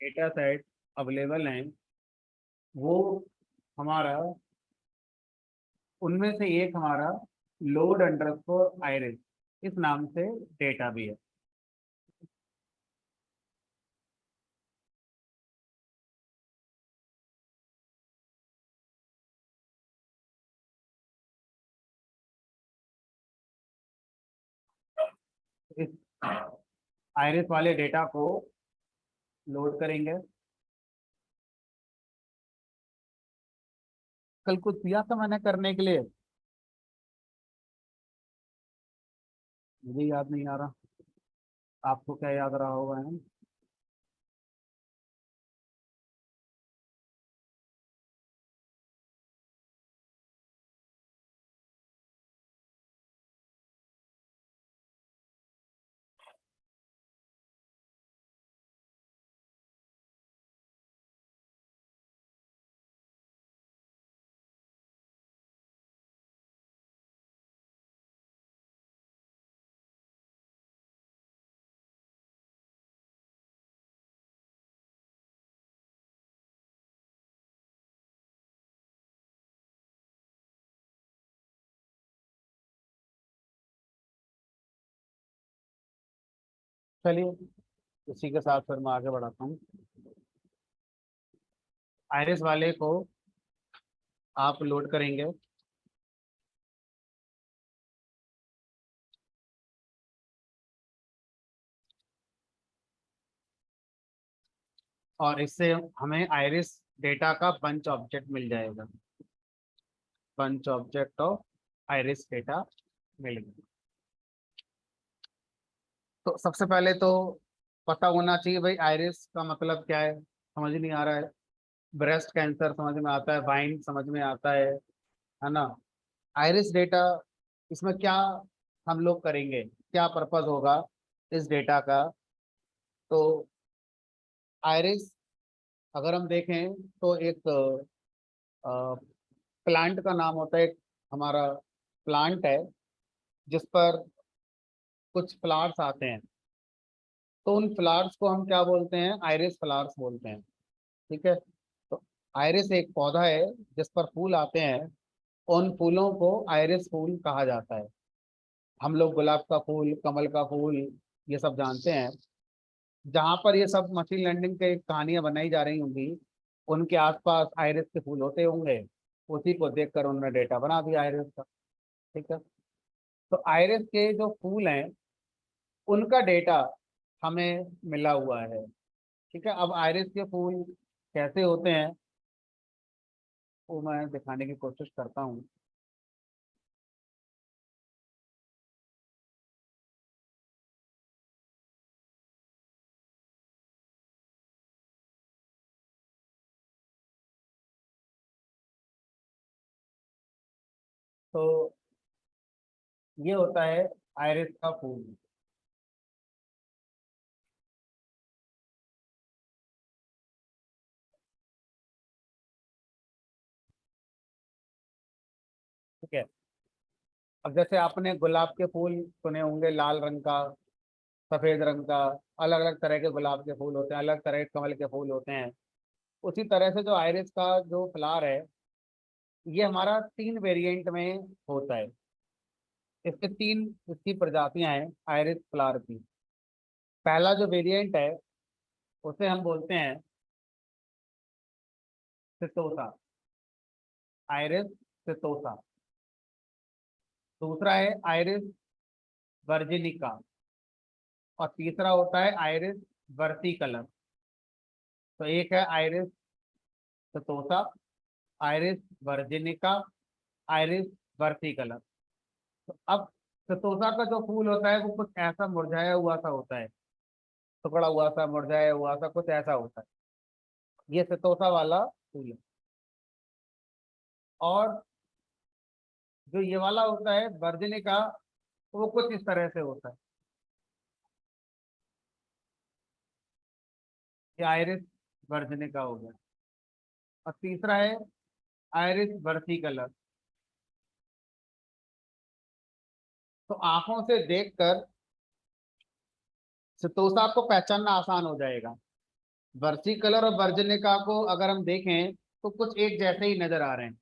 Data set available हैं वो हमारा, उनमें से एक हमारा लोड अंडरस्कोर आइरिस इस नाम से डेटा भी है। इस आइरिस वाले डेटा को लोड करेंगे। कल कुछ दिया था मैंने करने के लिए, मुझे याद नहीं आ रहा, आपको क्या याद रहा होगा है? चलिए इसी के साथ फिर मैं आगे बढ़ाता हूँ। आइरिस वाले को आप लोड करेंगे। और इससे हमें आइरिस डेटा का बंच ऑब्जेक्ट मिल जाएगा। Bunch object of Iris data मिल गया। तो सबसे पहले तो पता होना चाहिए भाई आइरिस का मतलब क्या है, समझ नहीं आ रहा है। ब्रेस्ट कैंसर समझ में आता है, वाइन समझ में आता है ना। आइरिस डेटा, इसमें क्या हम लोग करेंगे, क्या पर्पस होगा इस डेटा का। तो आइरिस अगर हम देखें तो एक प्लांट का नाम होता है, एक हमारा प्लांट है जिस पर कुछ फ्लावर्स आते हैं। तो उन फ्लावर्स को हम क्या बोलते हैं, आइरिस फ्लावर्स बोलते हैं। ठीक है। तो आइरिस एक पौधा है जिस पर फूल आते हैं, उन फूलों को आइरिस फूल कहा जाता है। हम लोग गुलाब का फूल, कमल का फूल ये सब जानते हैं। जहां पर ये सब मशीन लर्निंग के कहानियां बनाई जा रही होंगी, उनके आसपास आइरिस के फूल होते होंगे, उसी को देखकर उन्होंने डेटा बना दिया आइरिस का। ठीक है। तो आइरिस के जो फूल हैं उनका डेटा हमें मिला हुआ है। ठीक है। अब आइरिस के फूल कैसे होते हैं वो मैं दिखाने की कोशिश करता हूँ। तो ये होता है आइरिस का फूल। ठीक है। अब जैसे आपने गुलाब के फूल सुने होंगे, लाल रंग का, सफेद रंग का, अलग अलग तरह के गुलाब के फूल होते हैं, अलग तरह के कमल के फूल होते हैं। उसी तरह से जो आइरिस का जो फ्लावर है, ये हमारा 3 वेरिएंट में होता है। इसके 3 इसकी प्रजातियां हैं आइरिस फ्लावर की। पहला जो वेरिएंट है उसे हम बोलते हैं सितोसा, आइरिस सितोसा। दूसरा है आइरिस वर्जिनिका। और तीसरा होता है आइरिस वर्सिकलर। तो एक है आइरिस सितोसा, आइरिस वर्जिनिका, आइरिस वर्सिकलर। तो अब सितोसा का जो फूल होता है वो कुछ ऐसा मुरझाया हुआ सा होता है, टुकड़ा हुआ सा, मुरझाया हुआ सा कुछ ऐसा होता है। ये सितोसा वाला फूल है। और जो ये वाला होता है वर्जिनिका, वो कुछ इस तरह से होता है। ये आइरिस वर्जिनिका हो गया। और तीसरा है आइरिस वर्सिकलर। तो आंखों से देखकर सितोसा को पहचानना आसान हो जाएगा। वर्सिकलर और वर्जनिका को अगर हम देखें तो कुछ एक जैसे ही नजर आ रहे हैं,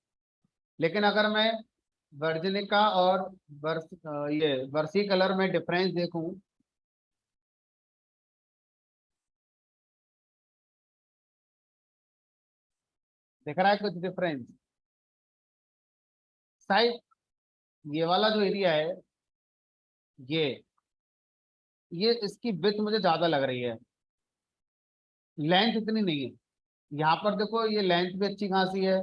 लेकिन अगर मैं वर्जनिका और ये वर्सिकलर में डिफरेंस देखूं, दिख रहा है कुछ डिफरेंस? शायद ये वाला जो एरिया है, ये ये इसकी विड्थ मुझे ज्यादा लग रही है, लेंथ इतनी नहीं है। यहाँ पर देखो ये लेंथ भी अच्छी खासी है,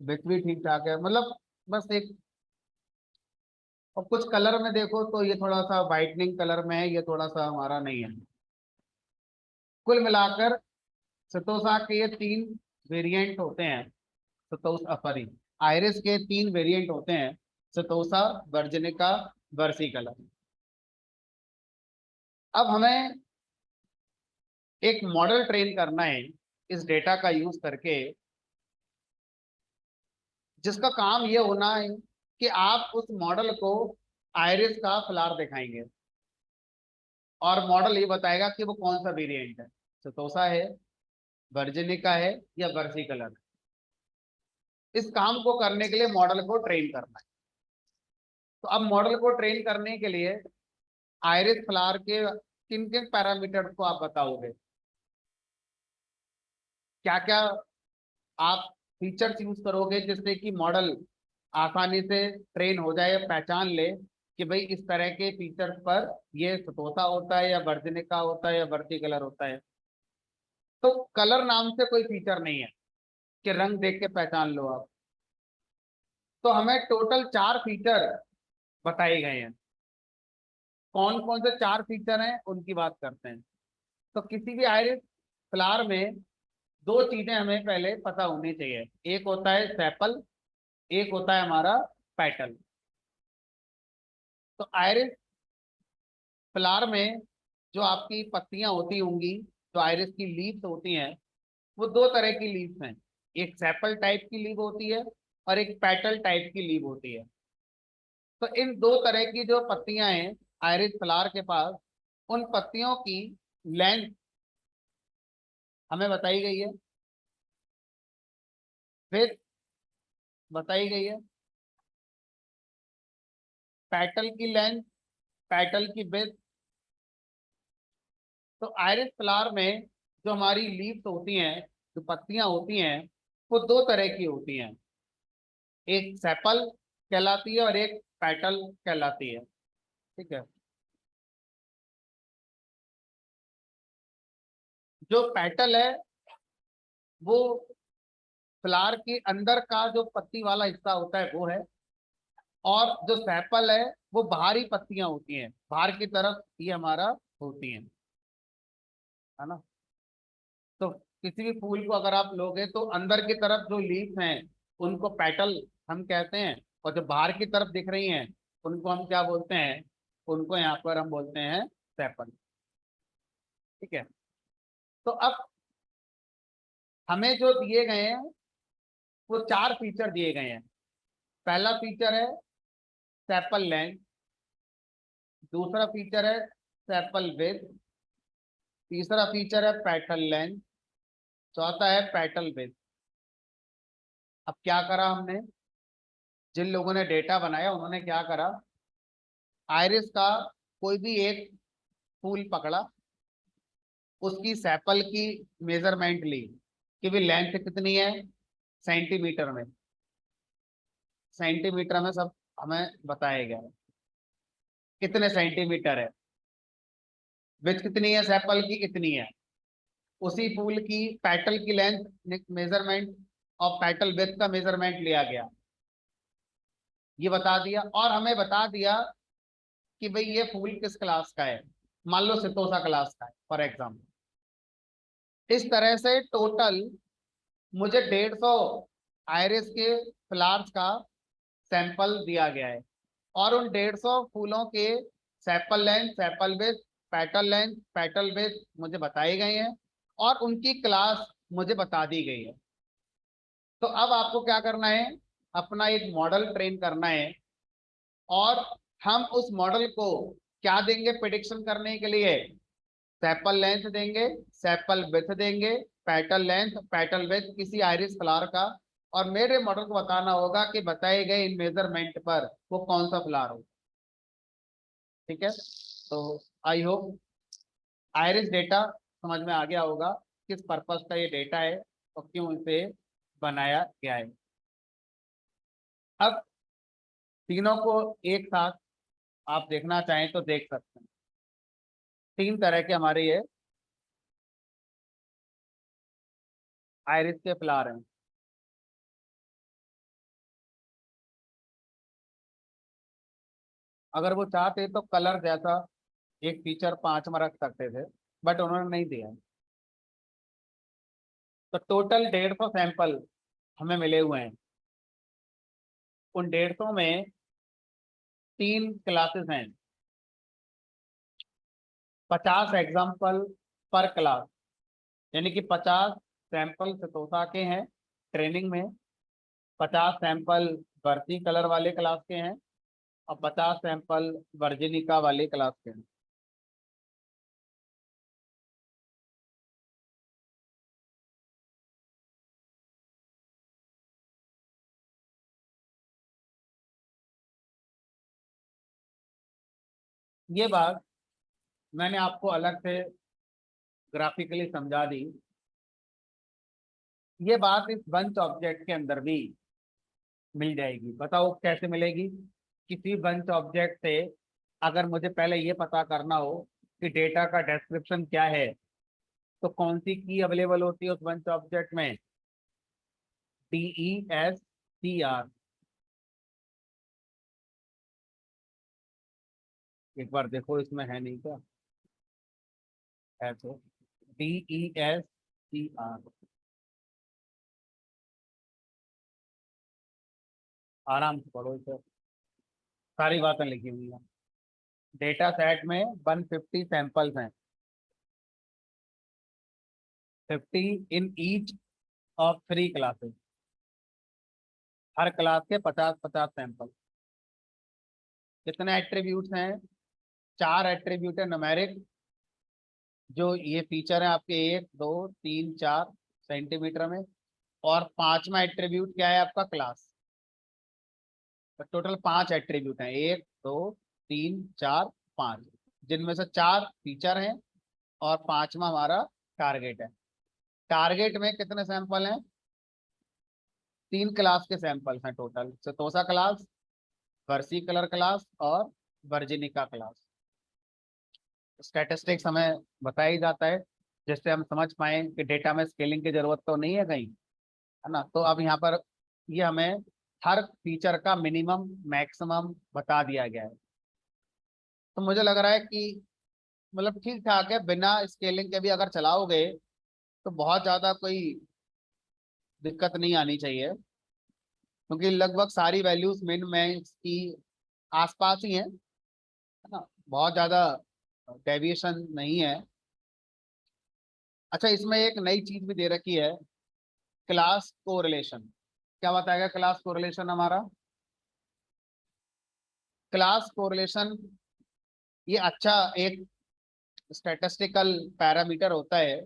विड्थ भी ठीक ठाक है, मतलब बस एक। और कुछ कलर में देखो तो ये थोड़ा सा वाइटनिंग कलर में है, ये थोड़ा सा हमारा नहीं है। कुल मिलाकर सतोसा के ये तीन वेरिएंट होते हैं। सतोसा सॉरी, आयरिस के तीन वेरिएंट होते हैं, सतोसा, वर्जनिका, वर्सिकलर। अब हमें एक मॉडल ट्रेन करना है इस डेटा का यूज करके, जिसका काम ये होना है कि आप उस मॉडल को आयरिस का फ्लावर दिखाएंगे और मॉडल ये बताएगा कि वो कौन सा वेरिएंट है, सतोसा है, वर्जिनिका है या वर्सिकलर। इस काम को करने के लिए मॉडल को ट्रेन करना है। तो अब मॉडल को ट्रेन करने के लिए आयरिस फ्लावर के किन किन पैरामीटर्स को आप बताओगे, क्या क्या आप फीचर्स यूज करोगे जिससे कि मॉडल आसानी से ट्रेन हो जाए, पहचान ले कि भाई इस तरह के फीचर्स पर ये सतोसा होता है या वर्जिनिका होता है या वर्टिकलर होता है। तो कलर नाम से कोई फीचर नहीं है कि रंग देख के पहचान लो आप। तो हमें टोटल 4 फीचर बताए गए हैं। कौन कौन से 4 फीचर हैं उनकी बात करते हैं। तो किसी भी आयरिस फ्लावर में दो चीजें हमें पहले पता होनी चाहिए, एक होता है सेपल, एक होता है हमारा पेटल। तो आयरिस फ्लावर में जो आपकी पत्तियां होती होंगी, जो आयरिस की लीव्स होती हैं, वो दो तरह की लीव्स हैं। एक सेपल टाइप की लीव होती है और एक पेटल टाइप की लीव होती है। तो इन दो तरह की जो पत्तियां हैं आयरिस फ्लावर के पास, उन पत्तियों की लेंथ हमें बताई गई है, फिर बताई गई है, पेटल की लेंथ, पेटल की विड्थ। तो आयरिस फ्लावर में जो हमारी लीव्स होती हैं, जो पत्तियां होती हैं, वो दो तरह की होती हैं, एक सेपल कहलाती है और एक पेटल कहलाती है। ठीक है। जो पेटल है वो फ्लावर के अंदर का जो पत्ती वाला हिस्सा होता है वो है, और जो सेपल है वो बाहरी पत्तियां होती हैं, बाहर की तरफ ये हमारा होती हैं, है ना। तो किसी भी फूल को अगर आप लोगे तो अंदर की तरफ जो लीफ हैं उनको पेटल हम कहते हैं, और जो बाहर की तरफ दिख रही हैं उनको हम क्या बोलते हैं, उनको यहाँ पर हम बोलते हैं सेपल। ठीक है। तो अब हमें जो दिए गए हैं वो 4 फीचर दिए गए हैं। पहला फीचर है सेपल लेंथ, दूसरा फीचर है सेपल विड्थ, तीसरा फीचर है पेटल लेंथ, चौथा है पेटल विड्थ। अब क्या करा हमने, जिन लोगों ने डेटा बनाया उन्होंने क्या करा, आयरिस का कोई भी एक फूल पकड़ा, उसकी सेपल की मेजरमेंट ली कि भी लेंथ कितनी है सेंटीमीटर में, सेंटीमीटर में सब हमें बताया गया है कितने सेंटीमीटर है, विड्थ कितनी है सेपल की इतनी है। उसी फूल की पेटल की लेंथ मेजरमेंट और पेटल विड्थ का मेजरमेंट लिया गया, ये बता दिया। और हमें बता दिया कि भाई ये फूल किस क्लास का है, मान लो सितोसा क्लास का है फॉर एग्जाम्पल। इस तरह से टोटल मुझे 150 आयरिस के फ्लावर्स का सैंपल दिया गया है, और उन 150 फूलों के sepal length, sepal width, petal length, petal width मुझे बताए गए हैं, और उनकी क्लास मुझे बता दी गई है। तो अब आपको क्या करना है, अपना एक मॉडल ट्रेन करना है, और हम उस मॉडल को क्या देंगे प्रिडिक्शन करने के लिए, सेपल लेंथ देंगे, सेपल विड्थ देंगे, पेटल लेंथ, पेटल विड्थ किसी आइरिस फ्लावर का, और मेरे मॉडल को बताना होगा कि बताए गए इन मेजरमेंट पर वो कौन सा फ्लावर हो। ठीक है, तो आई होप आइरिस डेटा समझ में आ गया होगा, किस पर्पस का ये डेटा है और क्यों इसे बनाया गया है। अब तीनों को एक साथ आप देखना चाहें तो देख सकते हैं। तीन तरह के हमारे ये आइरिस के फ्लावर हैं। अगर वो चाहते तो कलर जैसा एक फीचर 5 में रख सकते थे, बट उन्होंने नहीं दिया। तो टोटल 150 सैंपल हमें मिले हुए हैं। उन 150 में 3 क्लासेस हैं, 50 एग्जाम्पल पर क्लास, यानी कि 50 सैंपल सतोसा के हैं ट्रेनिंग में, 50 सैंपल वर्ती कलर वाले क्लास के हैं, और 50 सैंपल वर्जिनिका वाले क्लास के हैं। ये बात मैंने आपको अलग से ग्राफिकली समझा दी। ये बात इस बंच ऑब्जेक्ट के अंदर भी मिल जाएगी। बताओ कैसे मिलेगी। किसी बंच ऑब्जेक्ट से अगर मुझे पहले ये पता करना हो कि डेटा का डिस्क्रिप्शन क्या है, तो कौन सी की अवेलेबल होती है उस बंच ऑब्जेक्ट में? DESCR। एक बार देखो इसमें है नहीं क्या? है तो DESCR। आराम से पढ़ो इसे, सारी बातें लिखी हुई हैं। डेटा सेट में 150 सैंपल्स हैं, 50 in each of 3 classes. Her class के 50-50 सैंपल। कितने एट्रीब्यूट्स हैं? 4 एट्रीब्यूट है न्यूमेरिक, जो ये फीचर है आपके 1 2 3 4 सेंटीमीटर में, और पांचवा एट्रीब्यूट क्या है आपका? क्लास। तो टोटल 5 एट्रीब्यूट हैं, 1 2 3 4 5, जिनमें से 4 फीचर हैं और पांचवा हमारा टारगेट है। टारगेट में कितने सैंपल हैं? 3 क्लास के सैंपल्स हैं टोटल, सेतोसा क्लास, वर्सी कलर क्लास और वर्जिनिका क्लास। स्टैटिस्टिक्स हमें बताया ही जाता है जिससे हम समझ पाए कि डेटा में स्केलिंग की जरूरत तो नहीं है कहीं, है ना। तो अब यहाँ पर ये हमें हर फीचर का मिनिमम मैक्सिमम बता दिया गया है। तो मुझे लग रहा है कि मतलब ठीक ठाक है, बिना स्केलिंग के भी अगर चलाओगे तो बहुत ज़्यादा कोई दिक्कत नहीं आनी चाहिए, क्योंकि लगभग सारी वैल्यूज मिन मैक्स की आसपास ही है ना। बहुत ज़्यादा डेविएशन नहीं है। अच्छा, इसमें एक नई चीज भी दे रखी है, क्लास कोरिलेशन। क्या बताएगा क्लास कोरिलेशन हमारा? क्लास कोरिलेशन ये अच्छा एक स्टैटिस्टिकल पैरामीटर होता है,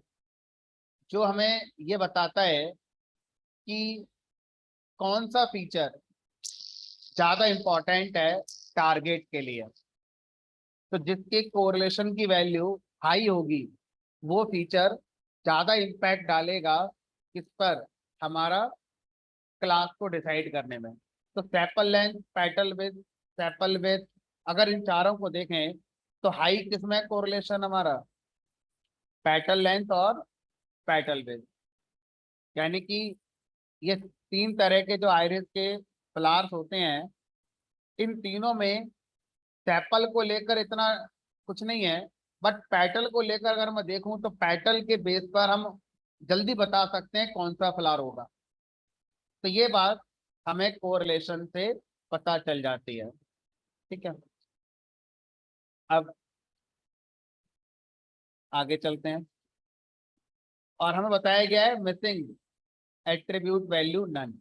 जो हमें ये बताता है कि कौन सा फीचर ज्यादा इंपॉर्टेंट है टारगेट के लिए। तो जिसके कोरिलेशन की वैल्यू हाई होगी वो फीचर ज्यादा इम्पैक्ट डालेगा किस पर? हमारा क्लास को डिसाइड करने में। तो sepal length, petal width, sepal width, अगर इन चारों को देखें तो हाई किसमें कोरिलेशन हमारा? पेटल लेंथ और पेटल विड्थ। यानी कि ये 3 तरह के जो आइरिस के फ्लावर्स होते हैं, इन तीनों में सेपल को लेकर इतना कुछ नहीं है, बट पेटल को लेकर अगर मैं देखूं तो पेटल के बेस पर हम जल्दी बता सकते हैं कौन सा फ्लावर होगा। तो ये बात हमें कोरिलेशन से पता चल जाती है। ठीक है, अब आगे चलते हैं। और हमें बताया गया है मिसिंग एट्रीब्यूट वैल्यू नन।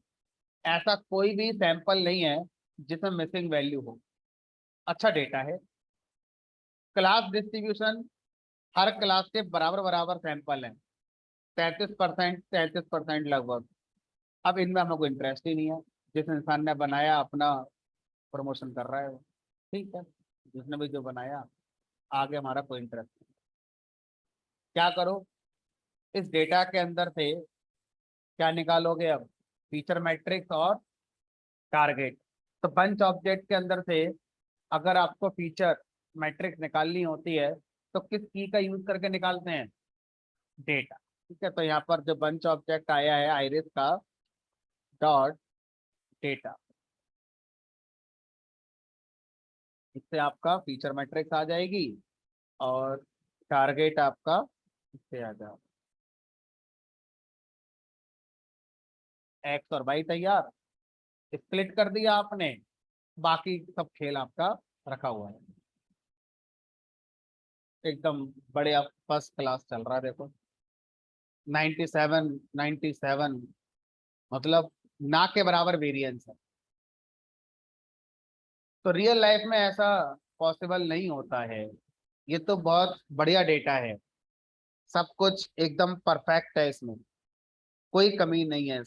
ऐसा कोई भी सैंपल नहीं है जिसमें मिसिंग वैल्यू हो। अच्छा डेटा है। क्लास डिस्ट्रीब्यूशन हर क्लास के बराबर बराबर सैंपल हैं, 33% लगभग। अब इनमें हमको इंटरेस्ट ही नहीं है। जिस इंसान ने बनाया अपना प्रमोशन कर रहा है वो, ठीक है, जिसने भी जो बनाया, आगे हमारा कोई इंटरेस्ट नहीं। क्या करो, इस डेटा के अंदर से क्या निकालोगे अब? फीचर मैट्रिक्स और टारगेट। तो बंच ऑब्जेक्ट के अंदर से अगर आपको फीचर मैट्रिक्स निकालनी होती है तो किस की का यूज करके निकालते हैं? डेटा। ठीक है, तो यहाँ पर जो बंच ऑब्जेक्ट आया है आइरिस का डॉट डेटा, इससे आपका फीचर मैट्रिक्स आ जाएगी और टारगेट आपका इससे आ जाएगा। एक्स और वाई तैयार, स्प्लिट कर दिया आपने, बाकी सब खेल आपका रखा हुआ है। एकदम बढ़िया फर्स्ट क्लास चल रहा है, देखो 97 मतलब ना के बराबर वेरिएंस है। तो रियल लाइफ में ऐसा पॉसिबल नहीं होता है। ये तो बहुत बढ़िया डेटा है, सब कुछ एकदम परफेक्ट है, इसमें कोई कमी नहीं है।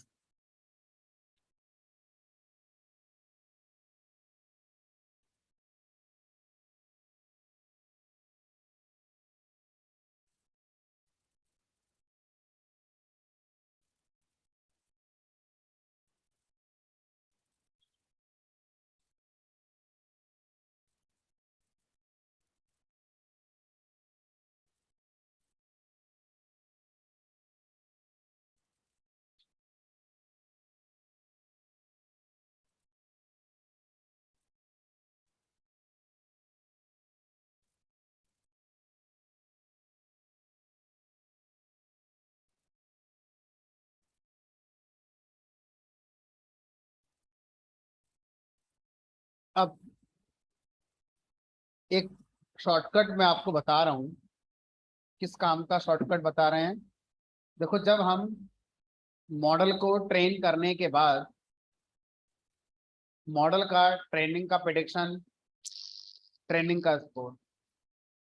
अब एक शॉर्टकट मैं आपको बता रहा हूँ। किस काम का शॉर्टकट बता रहे हैं? देखो, जब हम मॉडल को ट्रेन करने के बाद मॉडल का ट्रेनिंग का प्रेडिक्शन, ट्रेनिंग का स्कोर,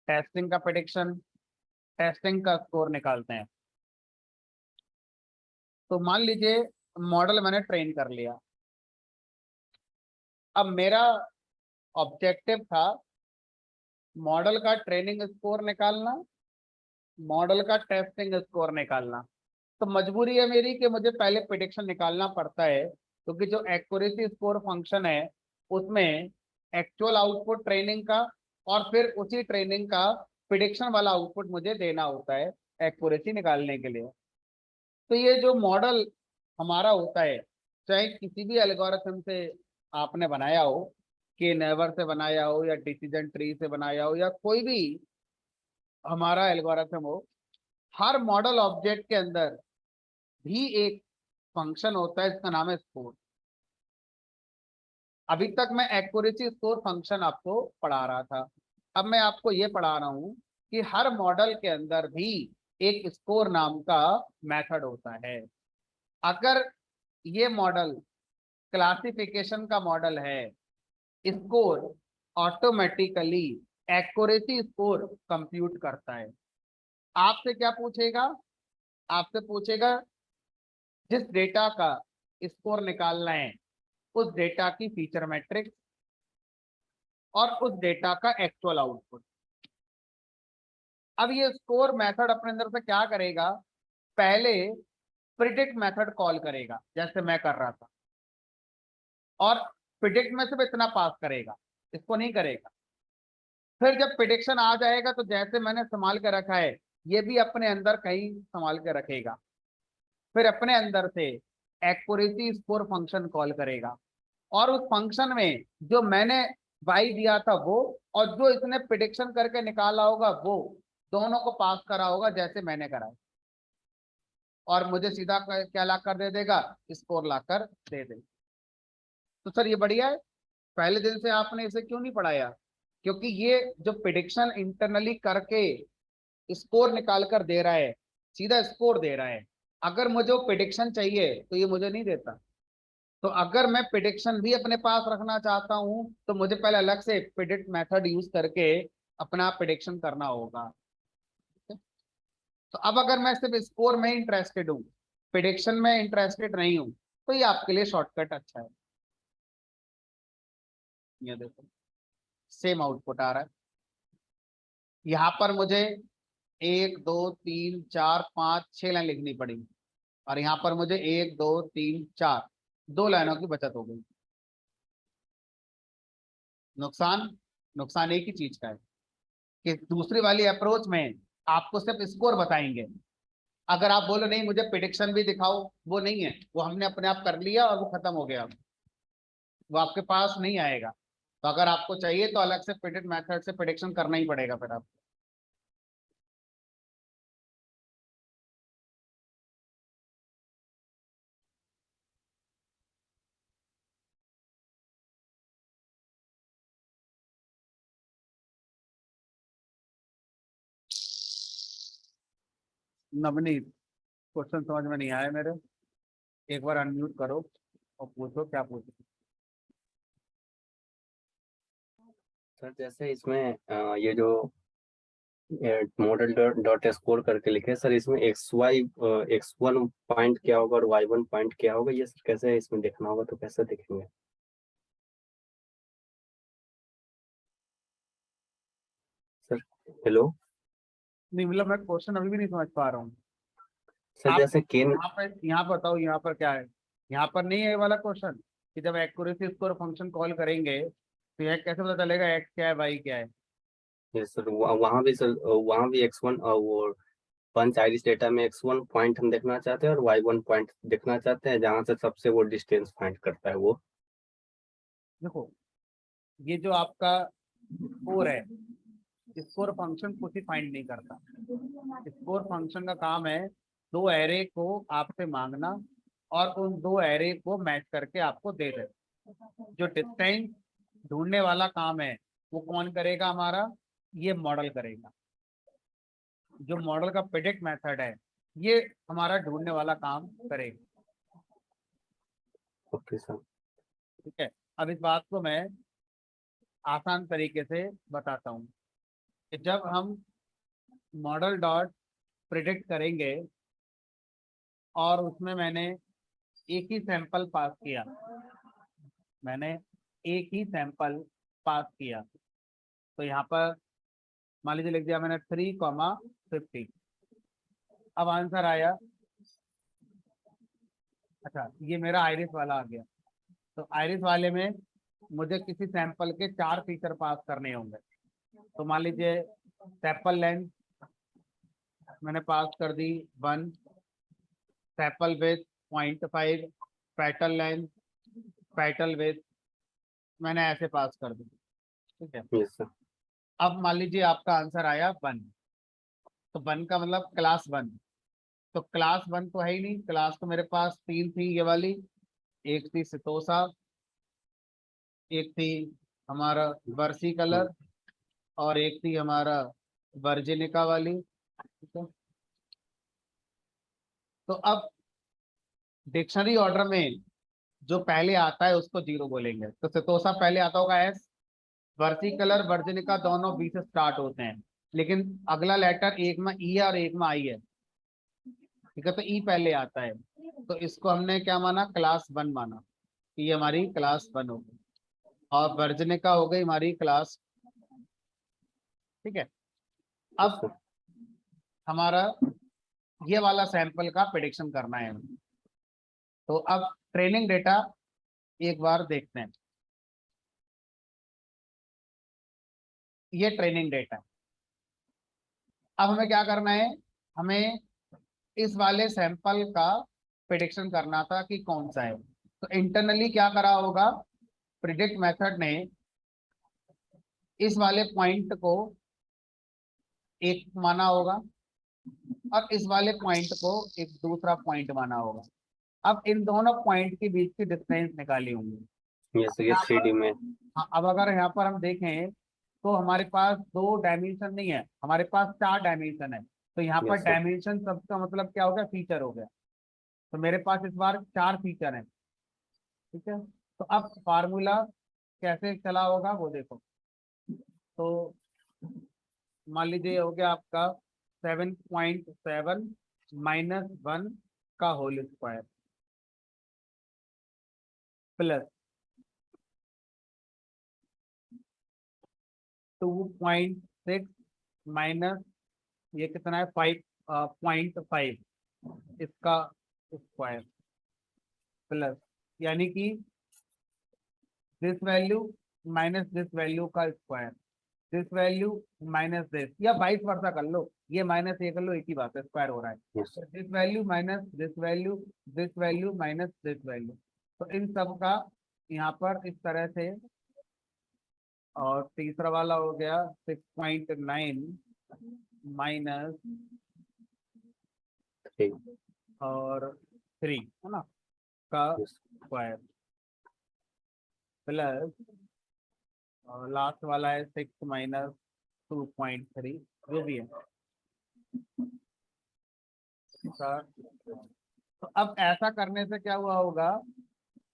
टेस्टिंग का प्रेडिक्शन, टेस्टिंग का स्कोर निकालते हैं। तो मान लीजिए मॉडल मैंने ट्रेन कर लिया। अब मेरा ऑब्जेक्टिव था मॉडल का ट्रेनिंग स्कोर निकालना, मॉडल का टेस्टिंग स्कोर निकालना। तो मजबूरी है मेरी कि मुझे पहले प्रेडिक्शन निकालना पड़ता है, क्योंकि जो एक्यूरेसी स्कोर फंक्शन है उसमें एक्चुअल आउटपुट ट्रेनिंग का और फिर उसी ट्रेनिंग का प्रिडिक्शन वाला आउटपुट मुझे देना होता है एक्यूरेसी निकालने के लिए। तो ये जो मॉडल हमारा होता है, चाहे किसी भी एल्गोरिथम से आपने बनाया हो, कि नेवर से बनाया हो या डिसीजन ट्री से बनाया हो या कोई भी हमारा एल्गोरिथम हो, हर मॉडल ऑब्जेक्ट के अंदर भी एक फंक्शन होता है, इसका नाम है स्कोर। अभी तक मैं एक्यूरेसी स्कोर फंक्शन आपको पढ़ा रहा था, अब मैं आपको ये पढ़ा रहा हूं कि हर मॉडल के अंदर भी एक स्कोर नाम का मेथड होता है। अगर ये मॉडल क्लासिफिकेशन का मॉडल है, score automatically accuracy score compute करता है। आपसे क्या पूछेगा? आपसे पूछेगा जिस डेटा का स्कोर निकालना है उस डेटा की फीचर मैट्रिक्स और उस डेटा का एक्चुअल आउटपुट। अब ये स्कोर मेथड अपने अंदर से क्या करेगा? पहले प्रिडिक्ट मेथड कॉल करेगा, जैसे मैं कर रहा था, और प्रिडिक्ट में सिर्फ इतना पास करेगा, इसको नहीं करेगा। फिर जब प्रिडिक्शन आ जाएगा तो जैसे मैंने संभाल के रखा है, ये भी अपने अंदर कहीं संभाल के रखेगा। फिर अपने अंदर से एक्यूरेसी स्कोर फंक्शन कॉल करेगा, और उस फंक्शन में जो मैंने वाई दिया था वो और जो इसने प्रिडिक्शन करके निकाला होगा वो दोनों को पास करा होगा जैसे मैंने करा है, और मुझे सीधा क्या ला कर दे देगा? स्कोर ला कर दे देगा। तो सर ये बढ़िया है, पहले दिन से आपने इसे क्यों नहीं पढ़ाया? क्योंकि ये जो प्रिडिक्शन इंटरनली करके स्कोर निकाल कर दे रहा है, सीधा स्कोर दे रहा है। अगर मुझे प्रिडिक्शन चाहिए तो ये मुझे नहीं देता। तो अगर मैं प्रिडिक्शन भी अपने पास रखना चाहता हूं तो मुझे पहले अलग से प्रिडिक्ट मेथड यूज करके अपना प्रिडिक्शन करना होगा। तो अब अगर मैं सिर्फ स्कोर में इंटरेस्टेड हूँ, प्रिडिक्शन में इंटरेस्टेड नहीं हूँ, तो ये आपके लिए शॉर्टकट अच्छा है। ये देखो सेम आउटपुट आ रहा है। यहाँ पर मुझे 1 2 3 4 5 6 लाइन लिखनी पड़ी, और यहाँ पर मुझे 1 2 3 4 2 लाइनों की बचत हो गई। नुकसान, नुकसान एक ही चीज का है कि दूसरी वाली अप्रोच में आपको सिर्फ स्कोर बताएंगे। अगर आप बोलो नहीं मुझे प्रिडिक्शन भी दिखाओ, वो नहीं है, वो हमने अपने आप कर लिया और वो खत्म हो गया, वो आपके पास नहीं आएगा। तो अगर आपको चाहिए तो अलग से प्रिडिक्ट मेथड से प्रिडिक्शन करना ही पड़ेगा फिर आपको। नवनीत, क्वेश्चन समझ में नहीं आया मेरे, एक बार अनम्यूट करो और पूछो क्या पूछो। सर जैसे इसमें ये जो मॉडल डॉट स्कोर करके लिखे सर, इसमें x1 पॉइंट क्या होगा और y1 पॉइंट क्या होगा, ये सर कैसे इसमें देखना होगा, तो कैसे देखेंगे सर? हेलो नहीं मतलब मैं क्वेश्चन अभी भी नहीं समझ पा रहा हूँ। सर, आप जैसे केन यहाँ बताओ, यहाँ पर क्या है? यहाँ पर नहीं है ये वाला क्वेश्चन कि जब एक्यूरेसी स्कोर फंक्शन कॉल करेंगे तो यह कैसे पता चलेगा एक्स क्या है वाई क्या है? ये सर वहाँ भी सर, वहाँ भी x1 और वो पंच आइरिस डेटा में x1 पॉइंट हम देखना चाहते हैं और y1 पॉइंट देखना चाहते हैं, जहाँ से सबसे वो डिस्टेंस फाइंड करता है वो। देखो ये जो आपका स्कोर है, स्कोर फंक्शन कुछ ही फाइंड नहीं करता। स्कोर फंक्शन का काम है दो एरे को आपसे मांगना और उन दो एरे को मैच करके आपको दे दे। जो डिस्टेंस ढूंढने वाला काम है वो कौन करेगा? हमारा ये मॉडल करेगा। जो मॉडल का प्रेडिक्ट मेथड है ये हमारा ढूंढने वाला काम करेगा। Okay sir. ठीक है, अब इस बात को मैं आसान तरीके से बताता हूँ कि जब हम मॉडल डॉट प्रिडिक्ट करेंगे और उसमें मैंने एक ही सैंपल पास किया, मैंने एक ही सैंपल पास किया, तो यहाँ पर मान लीजिए लिख दिया मैंने 3,50। अब आंसर आया, अच्छा ये मेरा आइरिस वाला आ गया। तो आइरिस वाले में मुझे किसी सैंपल के 4 फीचर पास करने होंगे। तो मान लीजिए सैंपल लेंथ मैंने पास कर दी 1, sample with 0.5, petal length, petal with मैंने ऐसे पास कर दी। ठीक है, यस सर। अब मान लीजिए आपका आंसर आया 1। तो 1 का मतलब क्लास 1। तो क्लास 1 तो है ही नहीं, क्लास तो मेरे पास 3 थी, ये वाली। एक थी सितोसा, एक थी हमारा बर्सी हम्म, कलर, और एक थी हमारा वर्जिनिका वाली। ठीक है, तो अब डिक्शनरी ऑर्डर में जो पहले आता है उसको जीरो बोलेंगे। तो सितोसा पहले आता होगा एस, वर्सी कलर वर्जिनिका दोनों बी से स्टार्ट होते हैं, लेकिन अगला लेटर एक में ई है और एक में आई है। ठीक है, तो ई पहले आता है, तो इसको हमने क्या माना? क्लास 1 माना कि ये हमारी क्लास 1 हो गई, और वर्जिनिका हो गई हमारी क्लास। ठीक है, यस अब सर। हमारा ये वाला सैंपल का प्रिडिक्शन करना है हमें। तो अब ट्रेनिंग डेटा एक बार देखते हैं। ये ट्रेनिंग डेटा, अब हमें क्या करना है? हमें इस वाले सैंपल का प्रिडिक्शन करना था कि कौन सा है। तो इंटरनली क्या करा होगा? प्रिडिक्ट मेथड ने इस वाले पॉइंट को एक माना होगा और इस वाले पॉइंट को एक दूसरा पॉइंट माना होगा। अब इन दोनों पॉइंट के बीच की डिस्टेंस निकाली होंगी। यस सर, ये यहाँ 3D पर, में। हाँ, अब अगर यहाँ पर हम देखें तो हमारे पास 2 डायमेंशन नहीं है, हमारे पास 4 डायमेंशन है। तो यहाँ पर यस सर। डायमेंशन सबका मतलब क्या हो गया? फीचर हो गया। तो मेरे पास इस बार 4 फीचर हैं। ठीक है, तो अब फार्मूला कैसे चला होगा वो देखो। तो मान लीजिए हो गया आपका 7.7 माइनस 1 का होल स्क्वायर प्लस 2.6 माइनस ये कितना है 5.5 इसका स्क्वायर प्लस यानी कि this value minus this value का square, this value minus this, या वाइस वर्सा कर लो, ये माइनस ये कर लो, एक ही बात है, स्क्वायर हो रहा है। Yes, sir. This value minus this value minus this value, तो इन सब का यहाँ पर इस तरह से। और तीसरा वाला हो गया 6.9 माइनस 3. और 3 है ना का Yes. स्क्वायर प्लस और लास्ट वाला है 6 माइनस 2.3 जो भी है का। तो अब ऐसा करने से क्या हुआ होगा,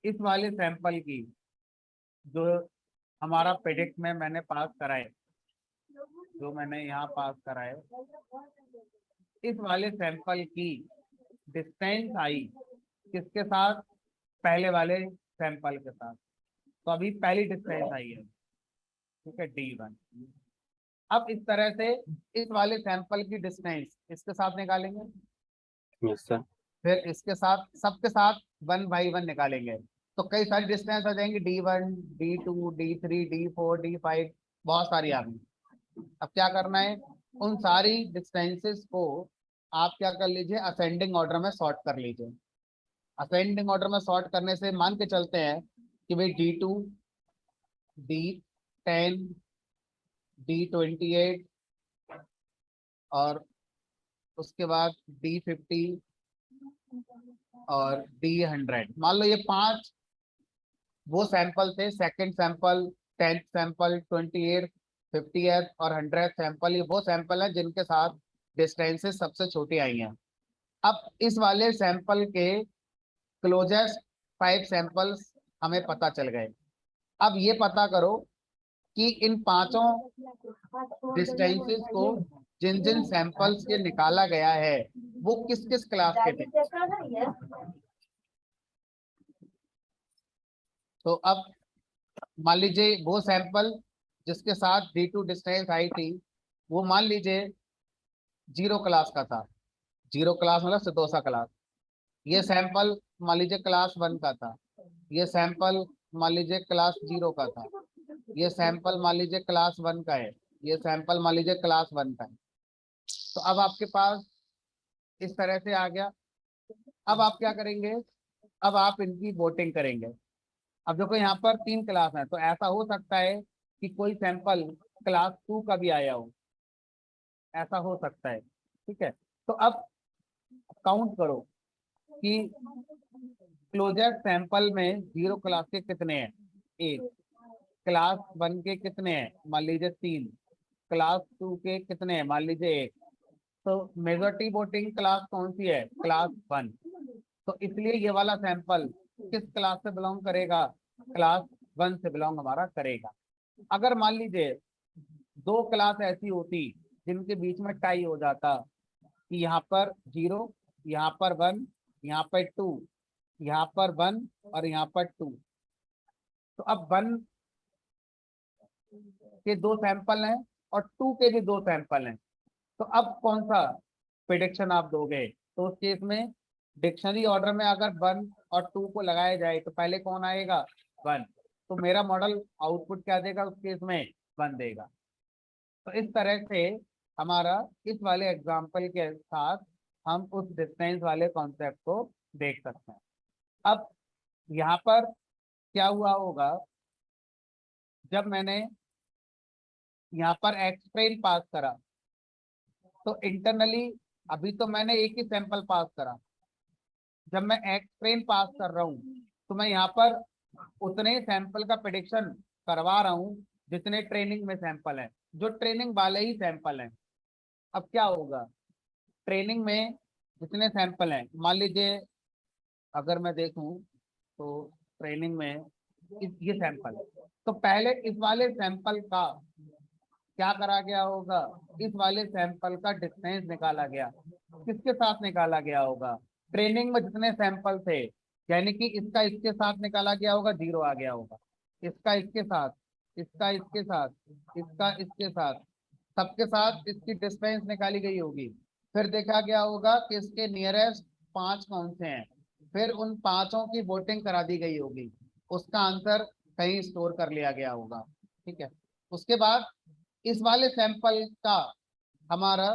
इस वाले सैंपल की जो हमारा प्रेडिक्ट में मैंने पास कराए, जो मैंने यहाँ पास कराए, इस वाले सैंपल की डिस्टेंस आई किसके साथ, पहले वाले सैंपल के साथ। तो अभी पहली डिस्टेंस आई है, ठीक है, D1। अब इस तरह से इस वाले सैंपल की डिस्टेंस इसके साथ निकालेंगे, Yes, sir. फिर इसके साथ सबके साथ 1 बाई 1 निकालेंगे, तो कई सारी डिस्टेंस आ जाएंगी, D1 D2 D3 D4 D5, बहुत सारी आ गई। अब क्या करना है, उन सारी डिस्टेंसेस को आप क्या कर लीजिए, असेंडिंग ऑर्डर में सॉर्ट कर लीजिए। असेंडिंग ऑर्डर में सॉर्ट करने से मान के चलते हैं कि भाई D2 D10 D28 और उसके बाद D50 और D100, मान लो ये 5 वो सैंपल थे, second sample, 10th sample, 28th 50th और 100th सैंपल, ये वो सैंपल है जिनके साथ डिस्टेंसेस सबसे छोटी आई हैं। अब इस वाले सैंपल के क्लोजेस्ट 5 सैंपल्स हमें पता चल गए। अब ये पता करो कि इन पांचों डिस्टेंसेस को जिन जिन सैंपल्स के निकाला गया है वो किस किस क्लास के थे। तो अब मान लीजिए वो सैंपल जिसके साथ D2 डिस्टेंस आई थी वो मान लीजिए 0 क्लास का था, 0 क्लास मतलब सतोषा क्लास। ये सैंपल मान लीजिए क्लास 1 का था, ये सैंपल मान लीजिए क्लास 0 का था, ये सैंपल मान लीजिए क्लास 1 का है, ये सैंपल मान लीजिए क्लास 1 का है। तो अब आपके पास इस तरह से आ गया। अब आप क्या करेंगे, अब आप इनकी वोटिंग करेंगे। अब देखो यहाँ पर 3 क्लास है, तो ऐसा हो सकता है कि कोई सैंपल क्लास 2 का भी आया हो, ऐसा हो सकता है, ठीक है। तो अब काउंट करो कि क्लोजर सैंपल में 0 क्लास के कितने हैं, 1, क्लास 1 के कितने हैं, मान लीजिए 3, क्लास 2 के कितने हैं, मान लीजिए 1। तो मेजॉरिटी वोटिंग क्लास कौन सी है, क्लास 1। तो इसलिए ये वाला सैंपल किस क्लास से बिलोंग करेगा, क्लास 1 से बिलोंग हमारा करेगा। अगर मान लीजिए 2 क्लास ऐसी होती जिनके बीच में टाई हो जाता कि यहाँ पर 0, यहाँ पर 1, यहाँ पर 2, यहाँ पर 1 और यहाँ पर 2, तो अब 1 के 2 सैंपल हैं और 2 के भी 2 सैंपल हैं, तो अब कौन सा प्रेडिक्शन आप दोगे। तो उस केस में डिक्शनरी ऑर्डर में अगर 1 और 2 को लगाया जाए तो पहले कौन आएगा, 1। तो मेरा मॉडल आउटपुट क्या देगा उस केस में, 1 देगा। तो इस तरह से हमारा इस वाले एग्जाम्पल के साथ हम उस डिस्टेंस वाले कॉन्सेप्ट को देख सकते हैं। अब यहाँ पर क्या हुआ होगा, जब मैंने यहाँ पर एक्सप्रेन पास करा तो इंटरनली अभी तो मैंने एक ही सैंपल पास करा, जब मैं एक्सप्रेन पास कर रहा हूँ तो मैं यहाँ पर उतने सैंपल का प्रेडिक्शन करवा रहा हूँ जितने ट्रेनिंग में सैंपल हैं, जो ट्रेनिंग वाले ही सैंपल हैं। अब क्या होगा, ट्रेनिंग में जितने सैंपल हैं, मान लीजिए अगर मैं देखूं तो ट्रेनिंग में ये सैंपल, तो पहले इस वाले सैंपल का क्या करा गया होगा, इस वाले सैंपल का डिस्टेंस निकाला गया। किसके साथ निकाला गया होगा, ट्रेनिंग में जितने सैंपल थे, यानी कि इसका इसके साथ निकाला गया होगा, 0 आ गया होगा, इसका इसके साथ, इसका इसके साथ, इसका इसके साथ, सबके साथ इसकी डिस्टेंस निकाली गई होगी। फिर देखा गया होगा कि इसके नियरेस्ट 5 कौन से हैं, फिर उन पांचों की वोटिंग करा दी गई होगी, उसका आंसर कहीं स्टोर कर लिया गया होगा। ठीक है, उसके बाद इस वाले सैंपल का हमारा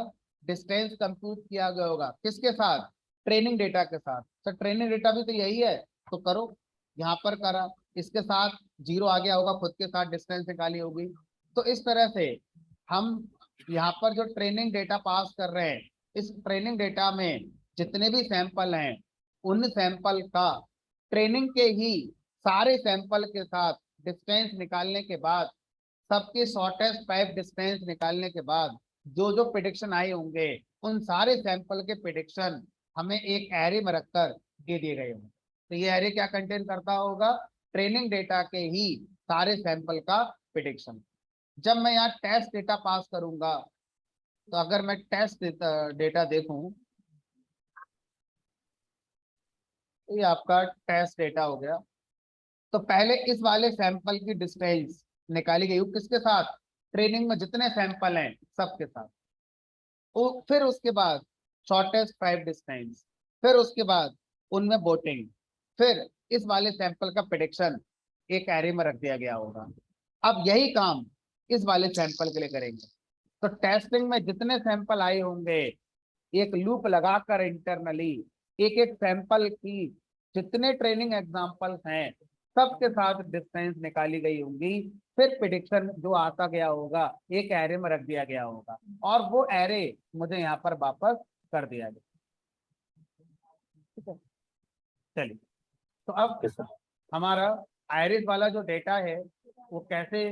डिस्टेंस कंप्यूट किया गया होगा, किसके साथ, ट्रेनिंग डेटा के साथ। सर ट्रेनिंग डेटा भी तो यही है, तो करो, यहाँ पर करा, इसके साथ 0 आ गया होगा, खुद के साथ डिस्टेंस निकाली होगी। तो इस तरह से हम यहाँ पर जो ट्रेनिंग डेटा पास कर रहे हैं, इस ट्रेनिंग डेटा में जितने भी सैंपल हैं, उन सैंपल का ट्रेनिंग के ही सारे सैंपल के साथ डिस्टेंस निकालने के बाद, सबके शॉर्टेस्ट पाइप डिस्टेंस निकालने के बाद जो जो प्रिडिक्शन आए होंगे, उन सारे सैंपल के प्रिडिक्शन हमें एक एरे में रखकर दे दिए गए होंगे। तो ये एरे क्या कंटेन करता होगा, ट्रेनिंग डेटा के ही सारे सैंपल का प्रिडिक्शन। जब मैं यहाँ टेस्ट डेटा पास करूंगा, तो अगर मैं टेस्ट डेटा देखूं, तो ये आपका टेस्ट डेटा हो गया। तो पहले इस वाले सैंपल की डिस्टेंस निकाली गई, किसके साथ, ट्रेनिंग में जितने सैंपल हैं सबके साथ। फिर उसके बाद शॉर्टेस्ट पाइप डिस्टेंस, फिर उसके बाद उनमें वोटिंग, फिर इस वाले सैंपल का प्रेडिक्शन एक एरे में रख दिया गया होगा। अब यही काम इस वाले सैंपल के लिए करेंगे। तो टेस्टिंग में जितने सैंपल आए होंगे, एक लूप लगाकर इंटरनली एक एक सैंपल की जितने ट्रेनिंग एग्जांपल्स हैं, सबके साथ डिस्टेंस निकाली गई होंगी। फिर प्रिडिक्शन जो आता गया होगा, एक एरे में रख दिया गया होगा, और वो एरे मुझे यहाँ पर वापस कर दिया गया। ठीक है, चलिए, तो अब ओके सर। हमारा आयरिस वाला जो डेटा है, वो कैसे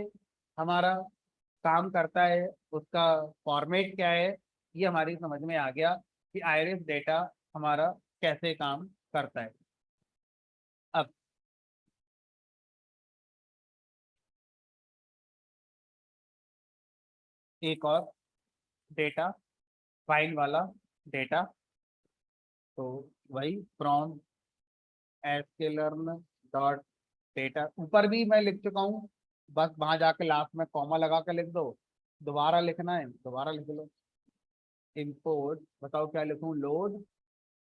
हमारा काम करता है, उसका फॉर्मेट क्या है, ये हमारी समझ में आ गया कि आयरिस डेटा हमारा कैसे काम करता है। अब एक और डेटा, फाइन वाला डेटा, तो वही फ्रॉम sklearn डॉट डेटा, ऊपर भी मैं लिख चुका हूँ, बस वहां जाके लास्ट में कॉमा लगा के लिख दो, दोबारा लिखना है दोबारा लिख लो। इंपोर्ट, बताओ क्या लिखूं, लोड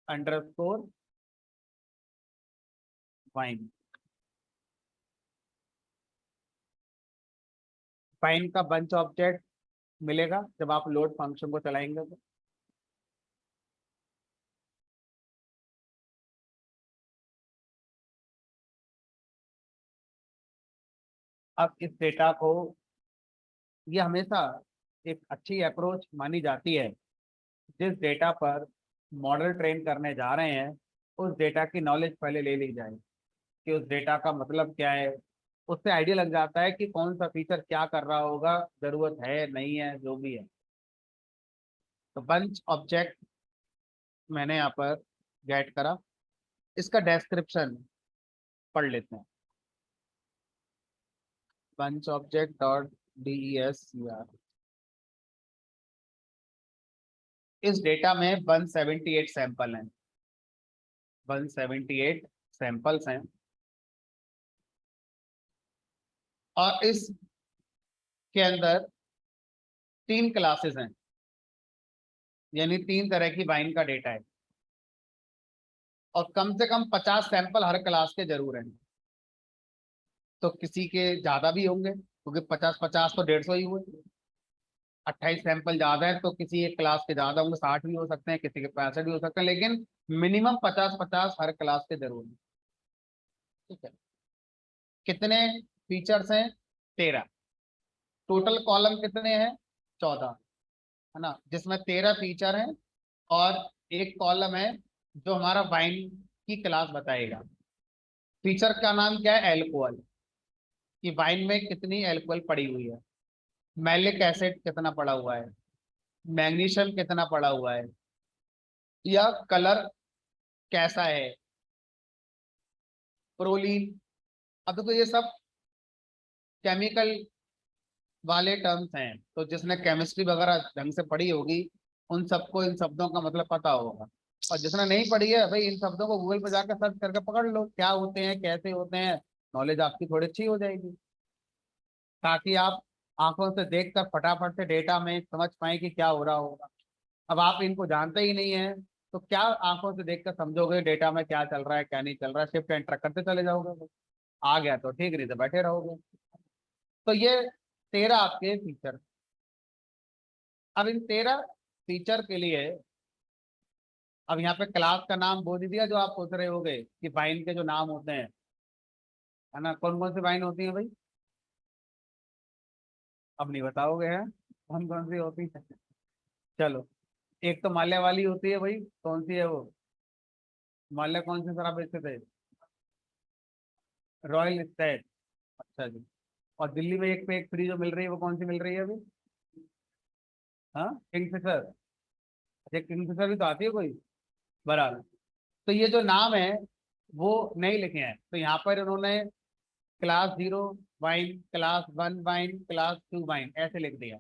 अंडरस्कोर फाइन। फाइन का बंच ऑब्जेक्ट मिलेगा जब आप लोड फंक्शन को चलाएंगे। तो अब इस डेटा को, ये हमेशा एक अच्छी अप्रोच मानी जाती है, जिस डेटा पर मॉडल ट्रेन करने जा रहे हैं, उस डेटा की नॉलेज पहले ले ली जाए कि उस डेटा का मतलब क्या है। उससे आइडिया लग जाता है कि कौन सा फीचर क्या कर रहा होगा, जरूरत है नहीं है, जो भी है। तो बंच ऑब्जेक्ट मैंने यहाँ पर गेट करा, इसका डिस्क्रिप्शन पढ़ लेते हैं। बंच ऑब्जेक्ट डॉट DESCR, इस डेटा में 178 सैंपल हैं, 178 सैंपल्स हैं, और इस के अंदर 3 क्लासेस हैं, यानी 3 तरह की वाइन का डेटा है, और कम से कम 50 सैंपल हर क्लास के जरूर हैं। तो किसी के ज्यादा भी होंगे, क्योंकि 50-50 तो 150 ही हुए। 28 सैंपल ज्यादा है तो किसी एक क्लास के ज्यादा होंगे, 60 भी हो सकते हैं, किसी के 65 भी हो सकते हैं, लेकिन मिनिमम 50-50 हर क्लास के जरूर हैं। ठीक है, कितने फीचर्स हैं, 13। टोटल कॉलम कितने हैं, 14, है ना, जिसमें 13 फीचर हैं, और एक कॉलम है जो हमारा वाइन की क्लास बताएगा। फीचर का नाम क्या है, एल्कोहल, कि वाइन में कितनी एल्कोहल पड़ी हुई है, मैलिक एसिड कितना पड़ा हुआ है, मैग्नीशियम कितना पड़ा हुआ है, या कलर कैसा है, प्रोलीन। अब तो ये सब केमिकल वाले टर्म्स हैं, तो जिसने केमिस्ट्री वगैरह ढंग से पढ़ी होगी उन सबको इन शब्दों का मतलब पता होगा। और जिसने नहीं पढ़ी है भाई, इन शब्दों को गूगल पे जाकर सर्च करके पकड़ लो क्या होते हैं कैसे होते हैं, नॉलेज आपकी थोड़ी अच्छी हो जाएगी, ताकि आप आंखों से देखकर फटाफट से डेटा में समझ पाए कि क्या हो रहा होगा। अब आप इनको जानते ही नहीं है तो क्या आंखों से देखकर समझोगे डेटा में क्या चल रहा है क्या नहीं चल रहा है, शिफ्ट एंटर करते चले जाओगे, आ गया तो ठीक, नहीं तो बैठे रहोगे। तो ये 13 आपके फीचर। अब इन 13 फीचर के लिए, अब यहाँ पे क्लास का नाम बोल ही दिया, जो आप सोच रहे होगे कि फाइन के जो नाम होते हैं, है ना, कौन कौन सी फाइन होती है भाई, अब नहीं बताओगे हैं कौन कौन सी होती है। चलो, एक तो माल्या वाली होती है भाई, कौन सी है वो, माल्या कौन सी शराब बेचते थे, रॉयल स्टैग। अच्छा जी। और दिल्ली में एक पे एक फ्री जो मिल रही है वो कौन सी मिल रही है अभी, हाँ किंगफिशर। अच्छा किंगफिशर भी तो आती है कोई, बराबर। तो ये जो नाम है वो नहीं लिखे हैं, तो यहाँ पर उन्होंने class 0 wine, class 1 wine, class 2 wine ऐसे लिख दिया।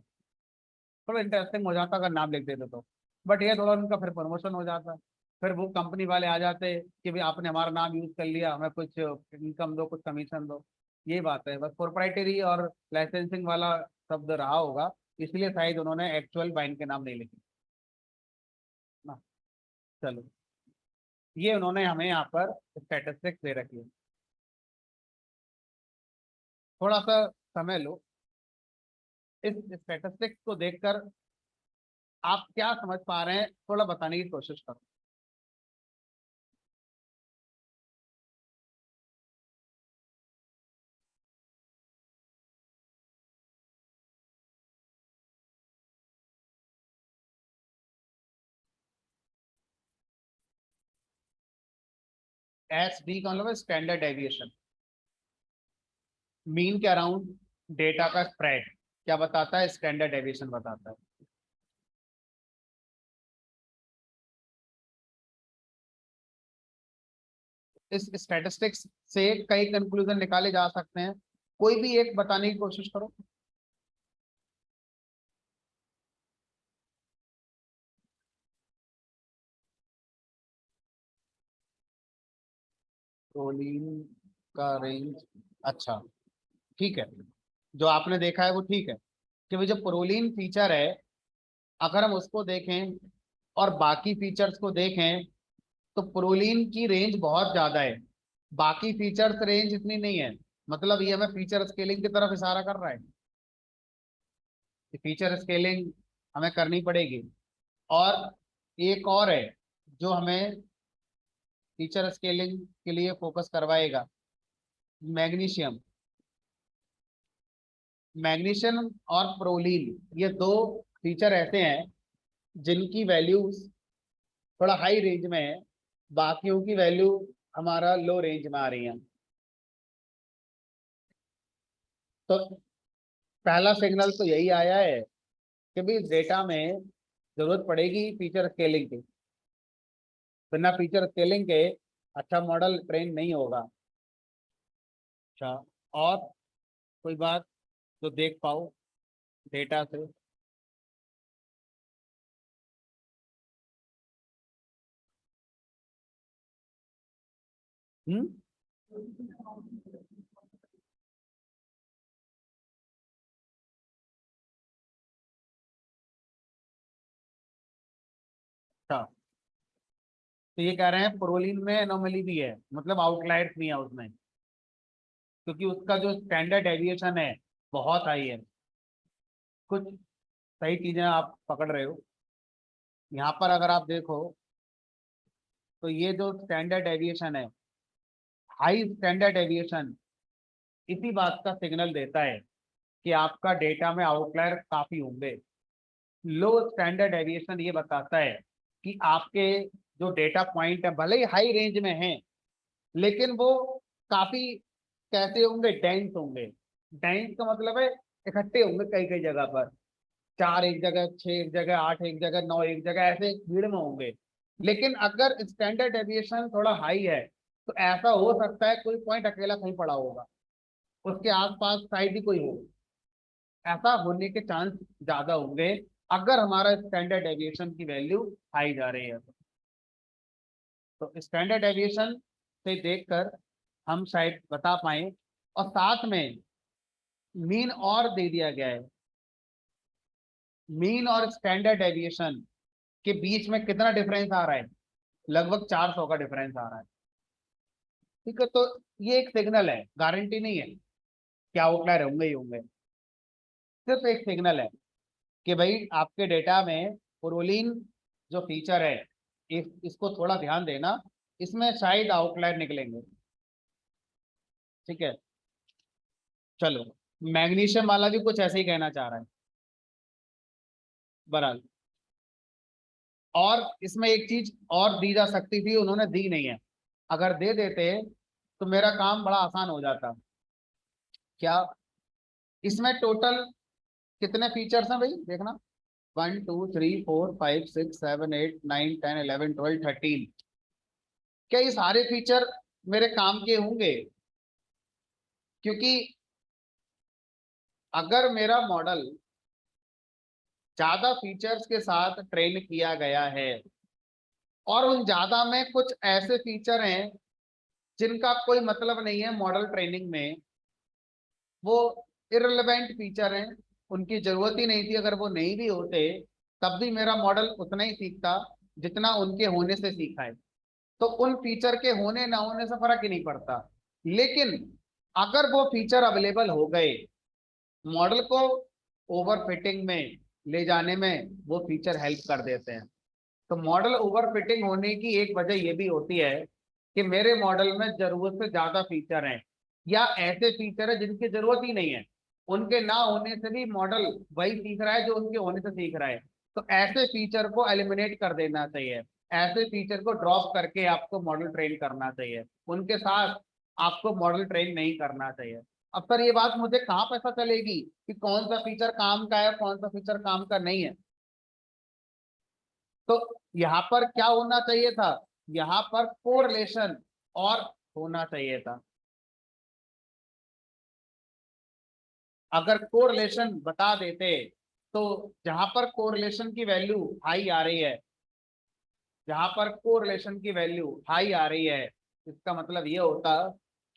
थोड़ा इंटरेस्टिंग हो जाता अगर नाम लिख देते तो, बट ये थोड़ा उनका फिर प्रमोशन हो जाता, फिर वो कंपनी वाले आ जाते कि भाई आपने हमारा नाम यूज कर लिया, हमें कुछ इनकम दो, कुछ कमीशन दो। ये बात है, बस प्रोप्राइटरी और लाइसेंसिंग वाला शब्द रहा होगा, इसलिए शायद उन्होंने एक्चुअल वाइन के नाम नहीं लिखे ना। चलो, ये उन्होंने हमें यहाँ पर स्टैटिस्टिक्स दे रखी है, थोड़ा सा समय लो, इस स्टैटिस्टिक्स को देखकर आप क्या समझ पा रहे हैं थोड़ा बताने की कोशिश करो। SD का मतलब स्टैंडर्ड डेविएशन, मीन के अराउंड डेटा का स्प्रेड क्या बताता है, स्टैंडर्ड डेविएशन बताता है। इस स्टैटिस्टिक्स से कई कंक्लूजन निकाले जा सकते हैं, कोई भी एक बताने की कोशिश करो। प्रोलीन का रेंज, अच्छा ठीक है, जो आपने देखा है वो ठीक है, कि भाई जो प्रोलीन फीचर है अगर हम उसको देखें और बाकी फीचर्स को देखें तो प्रोलीन की रेंज बहुत ज्यादा है, बाकी फीचर्स रेंज इतनी नहीं है। मतलब ये हमें फीचर स्केलिंग की तरफ इशारा कर रहा है कि फीचर स्केलिंग हमें करनी पड़ेगी। और एक और है जो हमें फीचर स्केलिंग के लिए फोकस करवाएगा, मैग्नीशियम। मैग्नीशियम और प्रोलीन ये दो फीचर ऐसे हैं जिनकी वैल्यूज थोड़ा हाई रेंज में है, बाकियों की वैल्यू हमारा लो रेंज में आ रही है। तो पहला सिग्नल तो यही आया है कि भी डेटा में जरूरत पड़ेगी फीचर स्केलिंग की, बिना फीचर स्केलिंग के अच्छा मॉडल ट्रेन नहीं होगा। अच्छा, और कोई बात जो देख पाओ डेटा से। हम्म। अच्छा, तो ये कह रहे हैं प्रोलीन में एनोमली भी है, मतलब आउटलायर्स भी है उसमें, क्योंकि उसका जो स्टैंडर्ड डेविएशन है बहुत हाई है। कुछ सही चीजें आप पकड़ रहे हो, यहाँ पर अगर आप देखो तो ये जो स्टैंडर्ड डेविएशन है, हाई स्टैंडर्ड डेविएशन, इसी बात का सिग्नल देता है कि आपका डेटा में आउटलायर काफी होंगे। लो स्टैंडर्ड डेविएशन ये बताता है कि आपके जो डेटा पॉइंट है भले ही हाई रेंज में है, लेकिन वो काफी कैसे होंगे, डेंस होंगे। डेंस का मतलब है इकट्ठे होंगे कई कई जगह पर, 4 एक जगह, 6 एक जगह, 8 एक जगह, 9 एक जगह, ऐसे भीड़ में होंगे। लेकिन अगर स्टैंडर्ड डेविएशन थोड़ा हाई है तो ऐसा हो सकता है कोई पॉइंट अकेला कहीं पड़ा होगा, उसके आसपास साइड ही कोई हो, ऐसा होने के चांस ज्यादा होंगे अगर हमारा स्टैंडर्ड डेविएशन की वैल्यू हाई जा रही है। तो स्टैंडर्ड डेविएशन से देखकर हम शायद बता पाए। और साथ में मीन और दे दिया गया है, मीन और स्टैंडर्ड डेविएशन के बीच में कितना डिफरेंस आ रहा है, लगभग 400 का डिफरेंस आ रहा है। ठीक है, तो ये एक सिग्नल है, गारंटी नहीं है कि आउटलायर होंगे ही होंगे, सिर्फ एक सिग्नल है कि भाई आपके डेटा में प्रोलीन जो फीचर है, इसको थोड़ा ध्यान देना, इसमें शायद आउटलायर निकलेंगे। ठीक है, चलो, मैग्नीशियम वाला भी कुछ ऐसे ही कहना चाह रहा है बहरहाल। और इसमें एक चीज और दी जा सकती थी, उन्होंने दी नहीं है, अगर दे देते तो मेरा काम बड़ा आसान हो जाता। क्या इसमें टोटल कितने फीचर्स हैं भाई, देखना, 1 2 3 4 5 6 7 8 9 10 11 12 13। क्या ये सारे फीचर मेरे काम के होंगे? क्योंकि अगर मेरा मॉडल ज्यादा फीचर्स के साथ ट्रेन किया गया है और उन ज्यादा में कुछ ऐसे फीचर हैं जिनका कोई मतलब नहीं है मॉडल ट्रेनिंग में, वो इररिलेवेंट फीचर हैं, उनकी जरूरत ही नहीं थी, अगर वो नहीं भी होते तब भी मेरा मॉडल उतना ही सीखता जितना उनके होने से सीखा है। तो उन फीचर के होने ना होने से फर्क ही नहीं पड़ता। लेकिन अगर वो फीचर अवेलेबल हो गए, मॉडल को ओवरफिटिंग में ले जाने में वो फीचर हेल्प कर देते हैं। तो मॉडल ओवरफिटिंग होने की एक वजह ये भी होती है कि मेरे मॉडल में जरूरत से ज्यादा फीचर हैं, या ऐसे फीचर है जिनकी जरूरत ही नहीं है, उनके ना होने से भी मॉडल वही सीख रहा है जो उनके होने से सीख रहा है। तो ऐसे फीचर को एलिमिनेट कर देना चाहिए, ऐसे फीचर को ड्रॉप करके आपको मॉडल ट्रेन करना चाहिए, उनके साथ आपको मॉडल ट्रेन नहीं करना चाहिए। अब सर ये बात मुझे कहाँ पता चलेगी कि कौन सा फीचर काम का है कौन सा फीचर काम का नहीं है? तो यहाँ पर क्या होना चाहिए था, यहाँ पर कोरिलेशन और होना चाहिए था। अगर कोरिलेशन बता देते तो जहां पर कोरिलेशन की वैल्यू हाई आ रही है, जहां पर कोरिलेशन की वैल्यू हाई आ रही है, इसका मतलब ये होता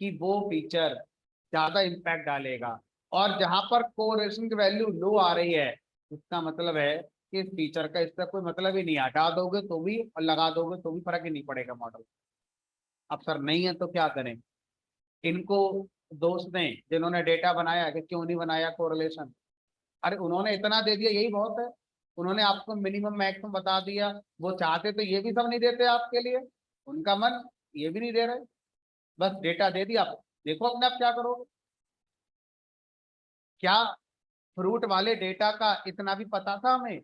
कि वो फीचर ज्यादा इम्पैक्ट डालेगा। और जहां पर कोरिलेशन की वैल्यू लो आ रही है, इसका मतलब है कि इस फीचर का इसका कोई मतलब ही नहीं, हटा दोगे तो भी और लगा दोगे तो भी फर्क ही नहीं पड़ेगा मॉडल। अब सर नहीं है तो क्या करें? इनको दोष दें जिन्होंने डेटा बनाया कि क्यों नहीं बनाया कोरिलेशन? अरे उन्होंने इतना दे दिया यही बहुत है, उन्होंने आपको मिनिमम मैक्सिमम बता दिया, वो चाहते तो ये भी सब नहीं देते आपके लिए, उनका मन ये भी नहीं दे रहे, बस डेटा दे दिया, आप देखो अपने आप क्या करोगे। क्या फ्रूट वाले डेटा का इतना भी पता था हमें?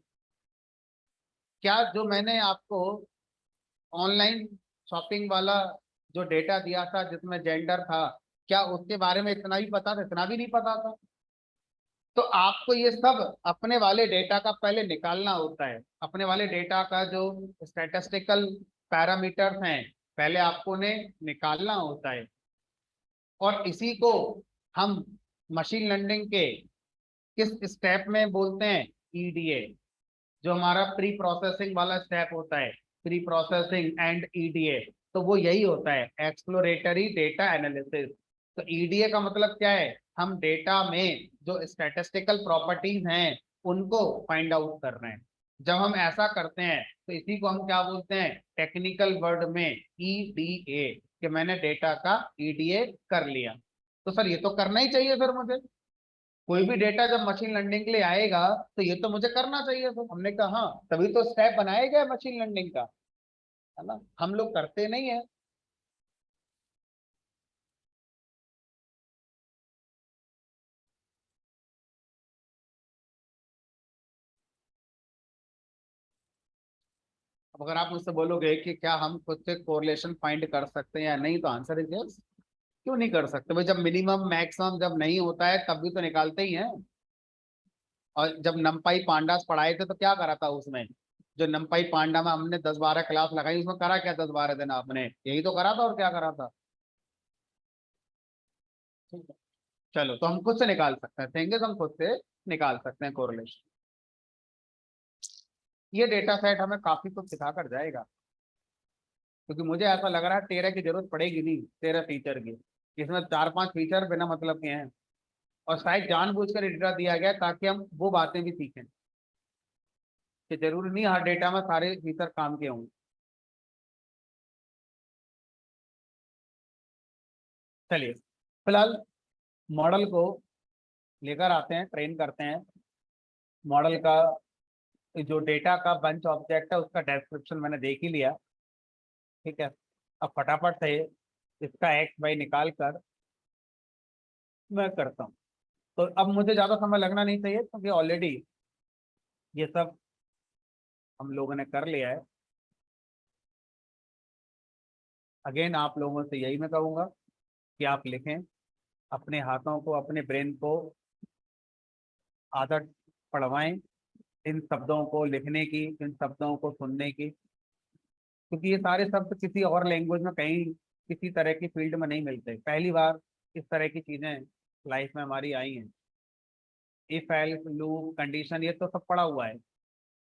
क्या जो मैंने आपको ऑनलाइन शॉपिंग वाला जो डेटा दिया था जिसमें जेंडर था, क्या उसके बारे में इतना भी पता था? इतना भी नहीं पता था। तो आपको ये सब अपने वाले डेटा का पहले निकालना होता है, अपने वाले डेटा का जो स्टैटिस्टिकल पैरामीटर्स हैं पहले आपको ने निकालना होता है। और इसी को हम मशीन लर्निंग के किस स्टेप में बोलते हैं? ईडीए, जो हमारा प्री प्रोसेसिंग वाला स्टेप होता है, प्री प्रोसेसिंग एंड ईडीए, तो वो यही होता है, एक्सप्लोरेटरी डेटा एनालिसिस। तो ईडीए का मतलब क्या है? हम डेटा में जो स्टैटिस्टिकल प्रॉपर्टीज हैं उनको फाइंड आउट कर रहे हैं। जब हम ऐसा करते हैं तो इसी को हम क्या बोलते हैं टेक्निकल वर्ड में? ईडीए, कि मैंने डेटा का ईडीए कर लिया। तो सर ये तो करना ही चाहिए सर मुझे, कोई भी डेटा जब मशीन लर्निंग के लिए आएगा तो ये तो मुझे करना चाहिए। तो हमने कहा हाँ, तभी तो स्टेप बनाया गया मशीन लर्निंग का, है ना, हम लोग करते नहीं है। अब अगर आप मुझसे बोलोगे कि क्या हम खुद से कोरिलेशन फाइंड कर सकते हैं या नहीं, तो आंसर इज यस। क्यों नहीं कर सकते भाई? जब मिनिमम मैक्सिमम जब नहीं होता है तब भी तो निकालते ही हैं। और जब नमपाई पांडास पढ़ाए थे तो क्या करा था उसमें? जो नमपाई पांडा में हमने 10-12 क्लास लगाई, उसमें करा क्या 10-12 दिन आपने? यही तो करा था, और क्या करा था? ठीक है, चलो, तो हम खुद से निकाल सकते हैं, थेंगे हम खुद से निकाल सकते हैं कोरिलेशन। ये डेटा सेट हमें काफी कुछ सिखा कर जाएगा, क्योंकि मुझे ऐसा लग रहा है 13 की जरूरत पड़ेगी नहीं, 13 फीचर की। इसमें 4-5 फीचर बिना मतलब के हैं, और शायद जानबूझकर डेटा दिया गया ताकि हम वो बातें भी सीखें कि जरूरी नहीं हर डेटा में सारे फीचर काम के होंगे। चलिए फिलहाल मॉडल को लेकर आते हैं, ट्रेन करते हैं। मॉडल का जो डेटा का बंच ऑब्जेक्ट है उसका डिस्क्रिप्शन मैंने देख ही लिया, ठीक है। अब फटाफट से इसका एक्स वाई निकाल कर मैं करता हूँ। तो अब मुझे ज़्यादा समय लगना नहीं चाहिए, क्योंकि ऑलरेडी ये सब हम लोगों ने कर लिया है। अगेन आप लोगों से यही मैं कहूँगा कि आप लिखें, अपने हाथों को, अपने ब्रेन को आदत पड़वाएं इन शब्दों को लिखने की, इन शब्दों को सुनने की, क्योंकि ये सारे शब्द किसी और लैंग्वेज में कहीं किसी तरह की फील्ड में नहीं मिलते। पहली बार इस तरह की चीज़ें लाइफ में हमारी आई हैं। इफ एल्स लूप कंडीशन, ये तो सब पड़ा हुआ है,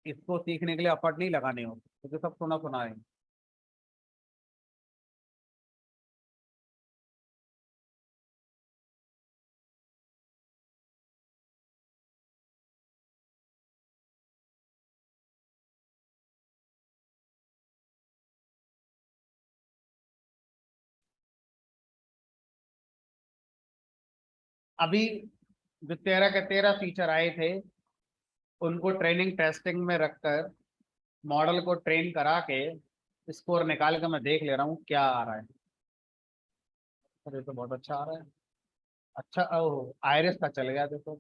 इसको सीखने के लिए एफर्ट नहीं लगाने हो, क्योंकि सब सुना सुना है। अभी जो 13 के 13 फीचर आए थे, उनको ट्रेनिंग टेस्टिंग में रखकर मॉडल को ट्रेन करा के स्कोर निकाल कर मैं देख ले रहा हूँ क्या आ रहा है। अरे तो बहुत अच्छा आ रहा है। अच्छा, ओह आयरिस का चल गया देखो।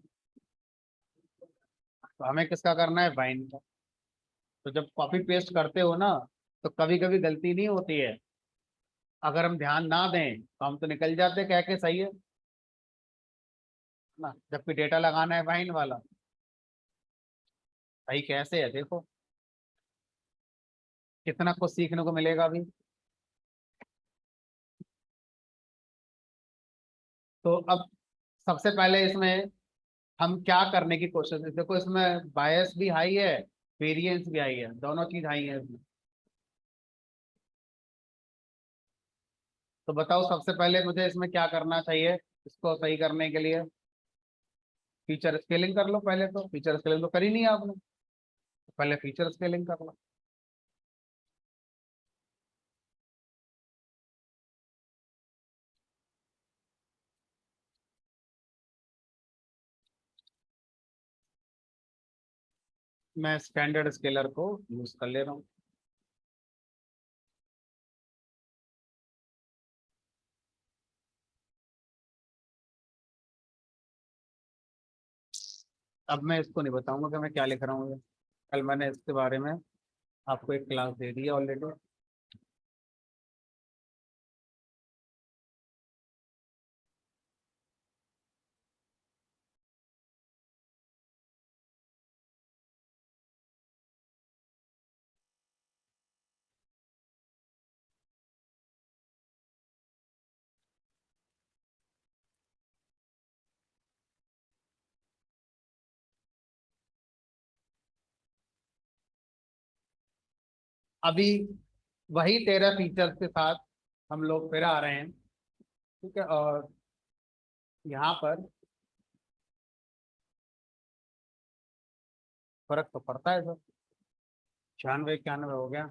तो हमें किसका करना है, वाइन का। तो जब कॉपी पेस्ट करते हो ना, तो कभी कभी गलती नहीं होती है। अगर हम ध्यान ना दें तो हम तो निकल जाते कह के, सही है ना, जबकि डेटा लगाना है वाइन वाला। भाई कैसे है देखो, कितना कुछ सीखने को मिलेगा अभी। तो अब सबसे पहले इसमें हम क्या करने की कोशिश है, देखो इसमें बायस भी हाई है, वेरिएंस भी हाई है, दोनों चीज हाई है इसमें। तो बताओ सबसे पहले मुझे इसमें क्या करना चाहिए इसको सही करने के लिए। फीचर स्केलिंग कर लो पहले, तो फीचर स्केलिंग तो करी नहीं आपने, तो पहले फीचर स्केलिंग कर लो। मैं स्टैंडर्ड स्केलर को यूज कर ले रहा हूँ। अब मैं इसको नहीं बताऊंगा कि मैं क्या लिख रहा हूँ ये। कल मैंने इसके बारे में आपको एक क्लास दे दी है ऑलरेडी। अभी वही 13 फीचर्स के साथ हम लोग फिर आ रहे हैं, ठीक है। और यहाँ पर फर्क तो पड़ता है सर, 96-91 हो गया,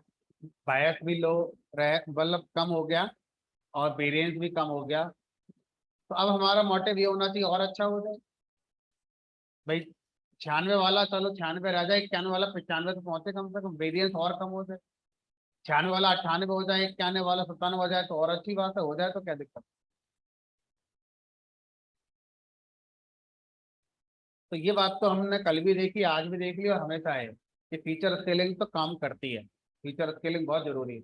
बायस भी लो रहे, मतलब कम हो गया, और वेरिएंस भी कम हो गया। तो अब हमारा मोटिव ये होना चाहिए और अच्छा हो जाए भाई। 96 वाला चलो 96 रह जाए, 91 वाला 95 तो पहुंचे, कम से कम वेरिएंस और कम हो जाए। 96 वाला 98 हो जाए, 91 वाला 97 हो जाए, तो और अच्छी बात है, हो जाए तो क्या दिक्कत। तो ये बात तो हमने कल भी देखी, आज भी देख ली, और हमेशा है कि फीचर स्केलिंग तो काम करती है। फीचर स्केलिंग बहुत जरूरी है।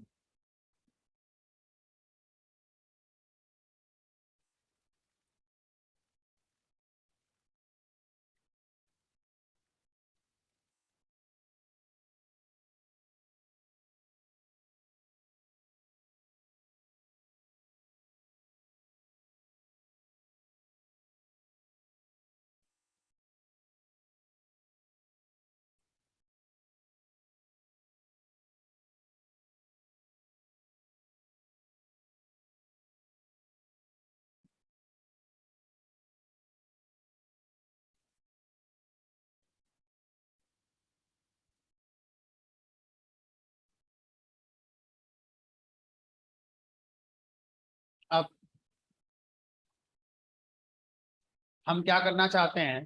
हम क्या करना चाहते हैं,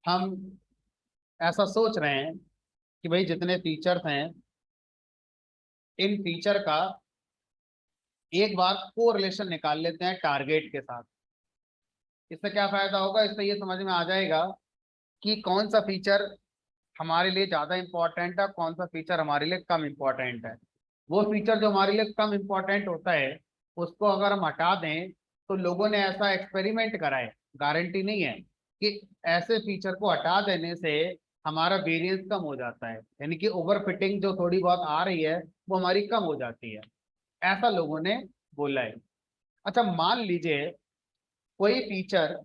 हम ऐसा सोच रहे हैं कि भाई जितने फीचर्स हैं, इन फीचर का एक बार कोरिलेशन निकाल लेते हैं टारगेट के साथ। इससे क्या फायदा होगा, इससे ये समझ में आ जाएगा कि कौन सा फीचर हमारे लिए ज्यादा इंपॉर्टेंट है, कौन सा फीचर हमारे लिए कम इंपॉर्टेंट है। वो फीचर जो हमारे लिए कम इंपॉर्टेंट होता है, उसको अगर हम हटा दें, तो लोगों ने ऐसा एक्सपेरिमेंट करा है, गारंटी नहीं है कि ऐसे फीचर को हटा देने से हमारा वेरिएंस कम हो जाता है, यानी कि ओवर फिटिंग जो थोड़ी बहुत आ रही है वो हमारी कम हो जाती है, ऐसा लोगों ने बोला है। अच्छा, मान लीजिए कोई फीचर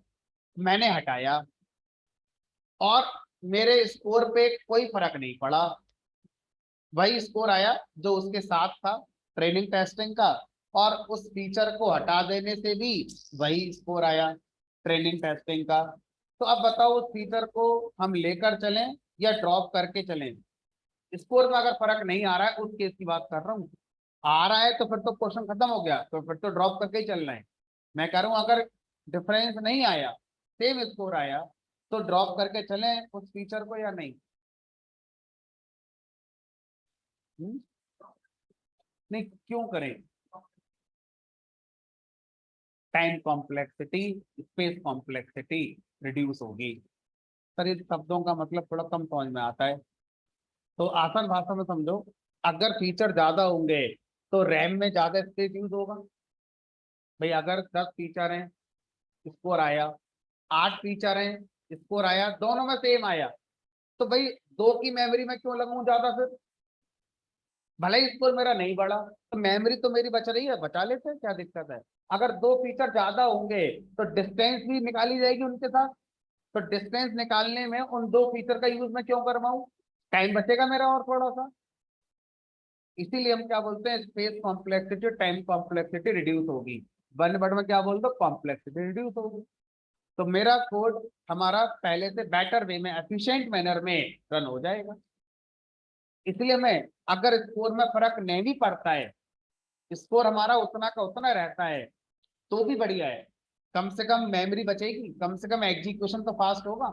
मैंने हटाया और मेरे स्कोर पे कोई फर्क नहीं पड़ा, वही स्कोर आया जो उसके साथ था ट्रेनिंग टेस्टिंग का, और उस फीचर को हटा देने से भी वही स्कोर आया ट्रेनिंग टेस्टिंग का। तो अब बताओ उस फीचर को हम लेकर चलें या ड्रॉप करके चलें। स्कोर में अगर फर्क नहीं आ रहा है, उस केस की बात कर रहा हूँ। आ रहा है तो फिर तो क्वेश्चन खत्म हो गया, तो फिर तो ड्रॉप करके ही चलना है। मैं कह रहा हूँ अगर डिफरेंस नहीं आया, सेम स्कोर आया, तो ड्रॉप करके चलें उस फीचर को या नहीं। हम्म? नहीं, क्यों करें। Time complexity, space complexity reduce होगी। सर ये शब्दों का मतलब थोड़ा कम समझ में आता है, तो आसान भाषा में समझो। अगर फीचर ज्यादा होंगे तो रैम में ज्यादा स्पेस यूज होगा। भाई अगर 10 फीचर हैं, स्कोर आया, 8 फीचर हैं, स्कोर आया, दोनों में सेम आया, तो भाई दो की मेमोरी में क्यों लगाऊं ज्यादा फिर। भले ही स्कोर मेरा नहीं बढ़ा, तो मेमोरी तो मेरी बच रही है, बचा लेते हैं, क्या दिक्कत है। अगर दो फीचर ज्यादा होंगे तो डिस्टेंस भी निकाली जाएगी उनके साथ, तो डिस्टेंस निकालने में उन दो फीचर का यूज मैं क्यों करवाऊं, टाइम बचेगा मेरा और थोड़ा सा। इसीलिए हम क्या बोलते हैं, स्पेस कॉम्प्लेक्सिटी और टाइम कॉम्प्लेक्सिटी रिड्यूस होगी। वन वर्ड में क्या बोल दो, कॉम्प्लेक्सिटी रिड्यूस होगी। तो मेरा कोड हमारा पहले से बेटर वे में, एफिशिएंट मैनर में रन हो जाएगा। इसलिए मैं, अगर स्कोर में फर्क नहीं भी पड़ता है, स्कोर हमारा उतना का उतना रहता है, तो भी बढ़िया है। कम से कम मेमोरी बचेगी, कम से कम एग्जीक्यूशन तो फास्ट होगा।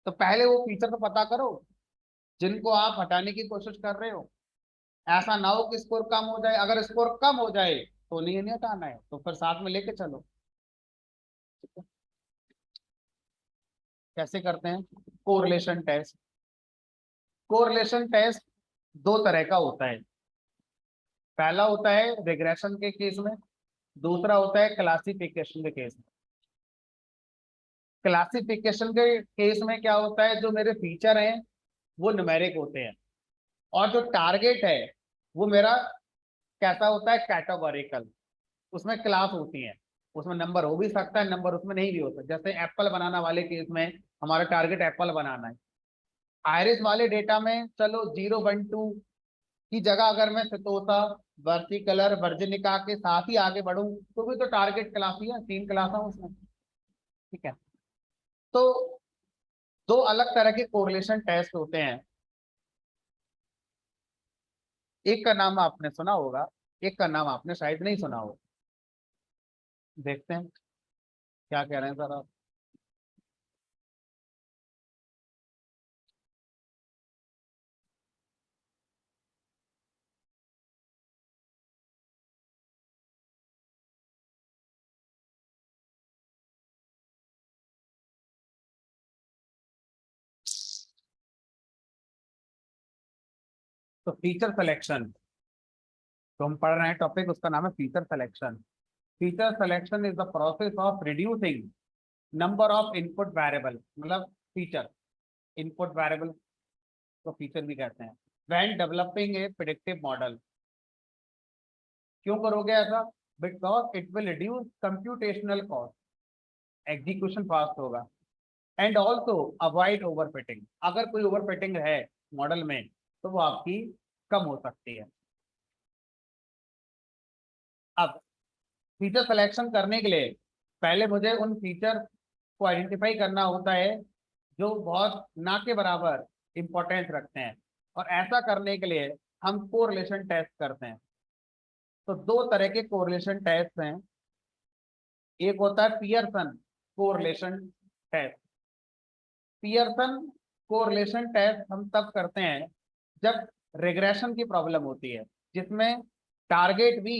तो पहले वो फीचर तो पता करो जिनको आप हटाने की कोशिश कर रहे हो। ऐसा ना हो कि स्कोर कम हो जाए, अगर स्कोर कम हो जाए तो नहीं हटाना है, तो फिर साथ में लेके चलो। कैसे करते हैं कोरिलेशन टेस्ट। कोरिलेशन टेस्ट दो तरह का होता है। पहला होता है रिग्रेशन के केस में, दूसरा होता है क्लासिफिकेशन के केस में। क्लासिफिकेशन के केस में क्या होता है, जो मेरे फीचर हैं वो न्यूमेरिक होते हैं, और जो टारगेट है वो मेरा कैसा होता है, कैटेगोरिकल। उसमें क्लास होती है, उसमें नंबर हो भी सकता है, नंबर उसमें नहीं भी हो सकता। जैसे एप्पल बनाना वाले केस में हमारा टारगेट एप्पल बनाना है। आयरिस वाले डेटा में चलो 0 1 2 की जगह अगर मैं सतोता, वर्सी कलर, वर्जनिका के साथ ही आगे बढ़ूं, तो भी तो टारगेट क्लास ही है, 3 क्लास है उसमें। ठीक है। तो दो अलग तरह के कोरिलेशन टेस्ट होते हैं। एक का नाम आपने सुना होगा, एक का नाम आपने शायद नहीं सुना हो। देखते हैं क्या कह रहे हैं सर आप। तो फीचर सिलेक्शन, तो हम पढ़ रहे हैं टॉपिक, उसका नाम है feature selection. Feature selection is the process of reducing number of input variable, मतलब फीचर, इनपुट वेरिएबल को फीचर भी कहते हैं, when developing a predictive model. क्यों करोगे ऐसा, because it will reduce computational cost, execution fast होगा, एंड ऑल्सो अवॉइड ओवरफिटिंग। अगर कोई ओवरफिटिंग है मॉडल में तो वो आपकी कम हो सकती है। अब फीचर सिलेक्शन करने के लिए पहले मुझे उन फीचर को आइडेंटिफाई करना होता है जो बहुत ना के बराबर इंपॉर्टेंस रखते हैं, और ऐसा करने के लिए हम कोरिलेशन टेस्ट करते हैं। तो दो तरह के कोरिलेशन टेस्ट हैं। एक होता है Pearson correlation test. Pearson correlation test हम तब करते हैं जब रिग्रेशन की प्रॉब्लम होती है, जिसमें टारगेट भी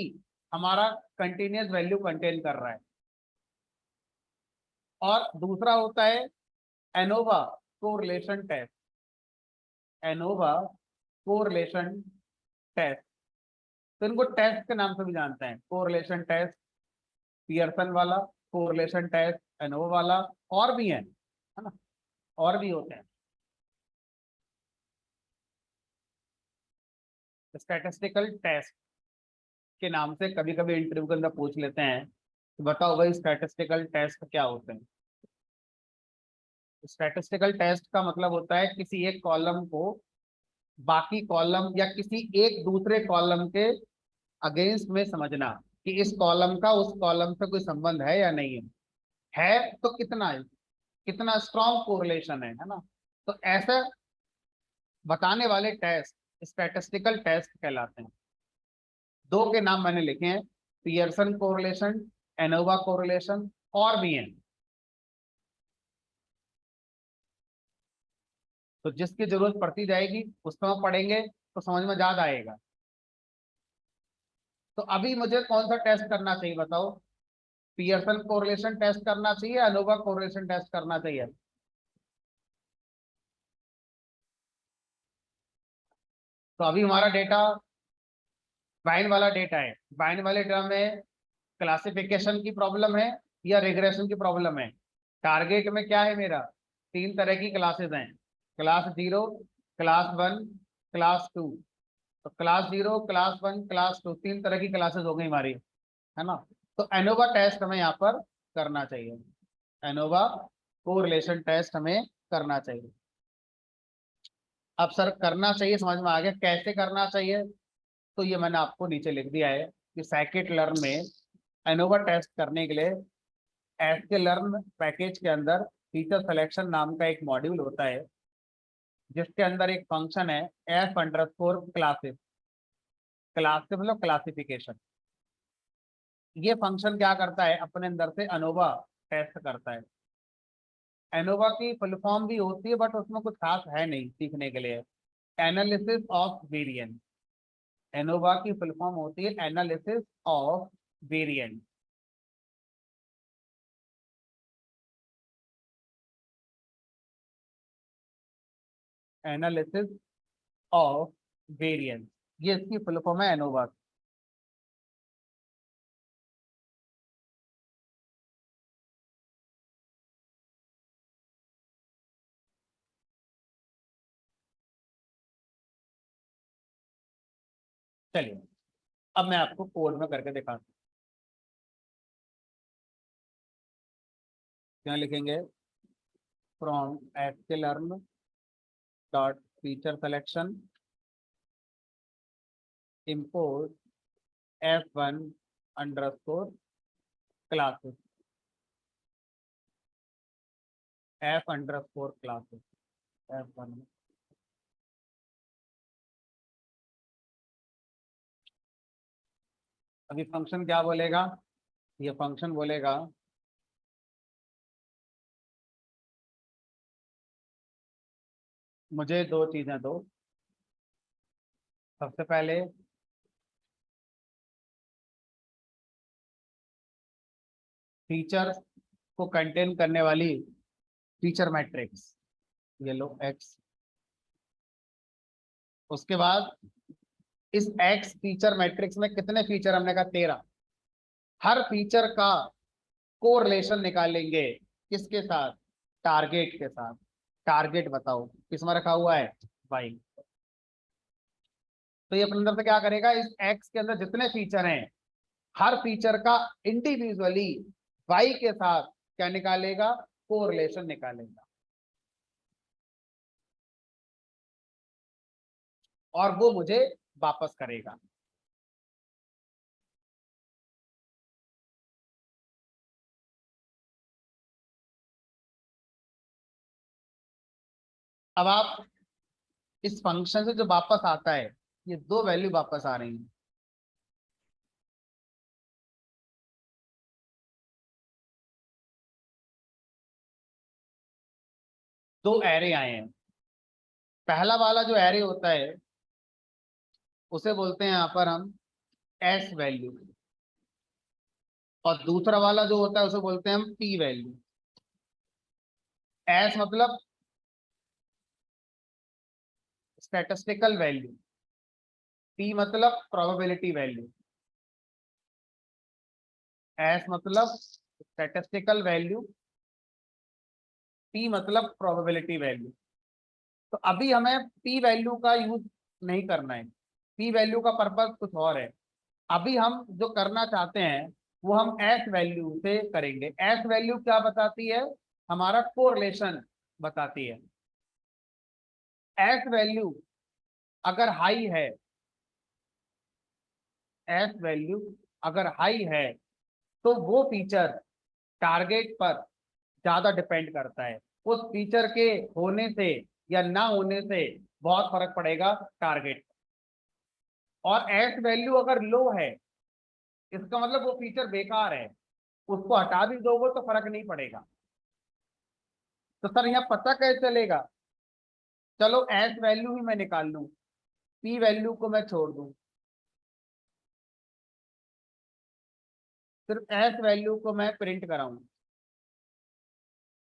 हमारा कंटिन्यूस वैल्यू कंटेन कर रहा है। और दूसरा होता है ANOVA correlation test. ANOVA correlation test, तो इनको टेस्ट के नाम से भी जानते हैं, कोरिलेशन टेस्ट, पियर्सन वाला, कोरिलेशन टेस्ट, एनोवा वाला, और भी है ना, और भी होते हैं। स्टैटिस्टिकल टेस्ट के नाम से कभी कभी इंटरव्यू के अंदर पूछ लेते हैं तो बताओ भाई स्टैटिस्टिकल टेस्ट क्या होते हैं। स्टैटिस्टिकल टेस्ट का मतलब होता है किसी एक कॉलम को बाकी कॉलम या किसी एक दूसरे कॉलम के अगेंस्ट में समझना कि इस कॉलम का उस कॉलम से कोई संबंध है या नहीं है तो कितना है, कितना स्ट्रॉन्ग कोरिलेशन है ना। तो ऐसा बताने वाले टेस्ट स्टैटिस्टिकल टेस्ट कहलाते हैं। दो के नाम मैंने लिखे हैं, पियर्सन कोरिलेशन, एनोवा कोरिलेशन, और भी हैं। तो जिसकी जरूरत पड़ती जाएगी उस समय पढ़ेंगे तो समझ में ज्यादा आएगा। तो अभी मुझे कौन सा टेस्ट करना चाहिए बताओ, पियर्सन कोरिलेशन टेस्ट करना चाहिए, एनोवा कोरिलेशन टेस्ट करना चाहिए? तो अभी हमारा डेटा बाइन वाला डेटा है, बाइन वाले डेटा में क्लासिफिकेशन की प्रॉब्लम है या रिग्रेशन की प्रॉब्लम है? टारगेट में क्या है मेरा, तीन तरह की क्लासेस हैं, क्लास 0, क्लास 1, क्लास 2। तो क्लास 0, क्लास 1, क्लास 2, तीन तरह की क्लासेस हो गई हमारी, है ना। तो एनोवा टेस्ट हमें यहाँ पर करना चाहिए, एनोवा कोरिलेशन टेस्ट हमें करना चाहिए। अब सर करना चाहिए समझ में आ गया, कैसे करना चाहिए? तो ये मैंने आपको नीचे लिख दिया है कि साइकिट लर्न में एनोवा टेस्ट करने के लिए एसके लर्न पैकेज के अंदर फीचर सिलेक्शन नाम का एक मॉड्यूल होता है, जिसके अंदर एक फंक्शन है एफ अंडरस्कोर क्लासेस। क्लासेस मतलब क्लासिफिकेशन। ये फंक्शन क्या करता है, अपने अंदर से एनोवा टेस्ट करता है। एनोवा की फुल फॉर्म भी होती है बट उसमें कुछ खास है नहीं सीखने के लिए, एनालिसिस ऑफ वेरिएंस। एनोवा की फुल फॉर्म होती है analysis of variance. Analysis of variance, ये इसकी फुल फॉर्म है एनोवा। चलिए अब मैं आपको कोड में करके दिखाता हूँ। क्या लिखेंगे, from sklearn dot feature selection import f1 underscore classes, f underscore classes, f1। अभी फंक्शन क्या बोलेगा, ये फंक्शन बोलेगा मुझे दो चीजें दो। सबसे पहले फीचर को कंटेन करने वाली फीचर मैट्रिक्स, ये लो एक्स। उसके बाद इस एक्स फीचर मैट्रिक्स में कितने फीचर, हमने कहा 13। हर फीचर का कोरिलेशन निकालेंगे, किसके साथ, टारगेट के साथ। टारगेट बताओ किसमें रखा हुआ है, वाई। तो ये अपने अंदर से क्या करेगा, इस एक्स के अंदर जितने फीचर हैं हर फीचर का इंडिविजुअली वाई के साथ क्या निकालेगा, कोरिलेशन निकालेगा, और वो मुझे वापस करेगा। अब आप इस फंक्शन से जो वापस आता है, ये दो वैल्यू वापस आ रही हैं। दो एरे आए हैं। पहला वाला जो एरे होता है उसे बोलते हैं यहाँ पर हम एस वैल्यू, और दूसरा वाला जो होता है उसे बोलते हैं हम पी वैल्यू। एस मतलब स्टैटिस्टिकल वैल्यू, पी मतलब प्रोबेबिलिटी वैल्यू। एस मतलब स्टैटिस्टिकल वैल्यू, पी मतलब प्रोबेबिलिटी वैल्यू। तो अभी हमें पी वैल्यू का यूज नहीं करना है, पी वैल्यू का पर्पस कुछ और है। अभी हम जो करना चाहते हैं वो हम एस वैल्यू से करेंगे। एस वैल्यू क्या बताती है? हमारा कोरिलेशन बताती है। एस वैल्यू अगर हाई है, एस वैल्यू अगर हाई है तो वो फीचर टारगेट पर ज्यादा डिपेंड करता है। उस फीचर के होने से या ना होने से बहुत फर्क पड़ेगा टारगेट। और एस वैल्यू अगर लो है, इसका मतलब वो फीचर बेकार है, उसको हटा भी दोगे तो फर्क नहीं पड़ेगा। तो सर यहाँ पता कैसे चलेगा? चलो एस वैल्यू ही मैं निकाल लूं, पी वैल्यू को मैं छोड़ दूं, सिर्फ एस वैल्यू को मैं प्रिंट कराऊं।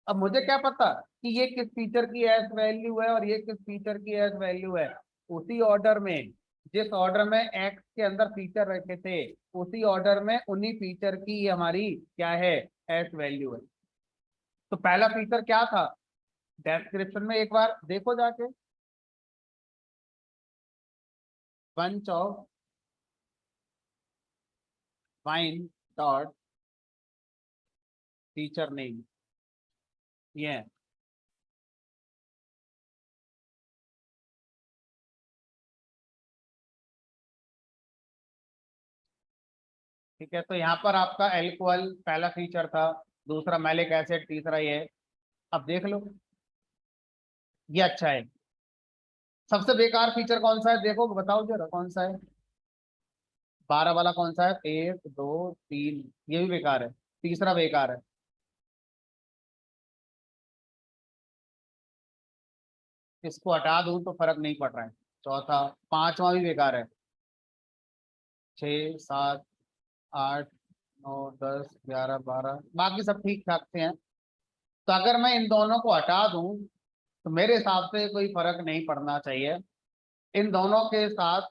अब मुझे क्या पता कि ये किस फीचर की एस वैल्यू है और ये किस फीचर की एस वैल्यू है। उसी ऑर्डर में, जिस ऑर्डर में एक्स के अंदर फीचर रखे थे, उसी ऑर्डर में उन्हीं फीचर की हमारी क्या है, एस वैल्यू है। तो पहला फीचर क्या था? डिस्क्रिप्शन में एक बार देखो जाके, bunch of wine dot feature name, ये है। ठीक है, तो यहाँ पर आपका एल्कोहल पहला फीचर था, दूसरा मैलिक एसिड, तीसरा ये है। अब देख लो, ये अच्छा है। सबसे बेकार फीचर कौन सा है देखो, बताओ जरा कौन सा है? 12 वाला कौन सा है? 1 2 3, ये भी बेकार है। तीसरा बेकार है, इसको हटा दूं तो फर्क नहीं पड़ रहा है। चौथा, पांचवा भी बेकार है। 6 7 8 9 10 11 12, बाकी सब ठीक ठाक से हैं। तो अगर मैं इन दोनों को हटा दूं तो मेरे हिसाब से कोई फर्क नहीं पड़ना चाहिए। इन दोनों के साथ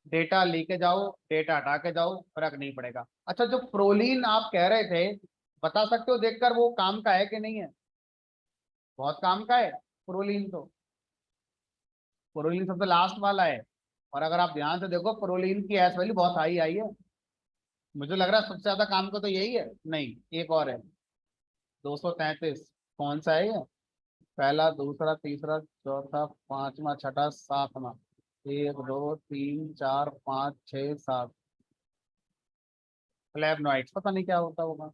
डेटा लेके जाओ, डेटा हटा के जाओ, फर्क नहीं पड़ेगा। अच्छा, जो प्रोलीन आप कह रहे थे, बता सकते हो देखकर वो काम का है कि नहीं है? बहुत काम का है प्रोलीन तो। प्रोलीन सबसे लास्ट वाला है, और अगर आप ध्यान से देखो प्रोलीन की एस वैल्यू बहुत हाई आई है। मुझे लग रहा है सबसे ज्यादा काम का तो यही है। नहीं, एक और है, 233। कौन सा है ये? पहला, दूसरा, तीसरा, चौथा, पांचवा, छठा, सातवां। 1 2 3 4 5 6 7 फ्लैवनॉइड्स, पता नहीं क्या होता होगा।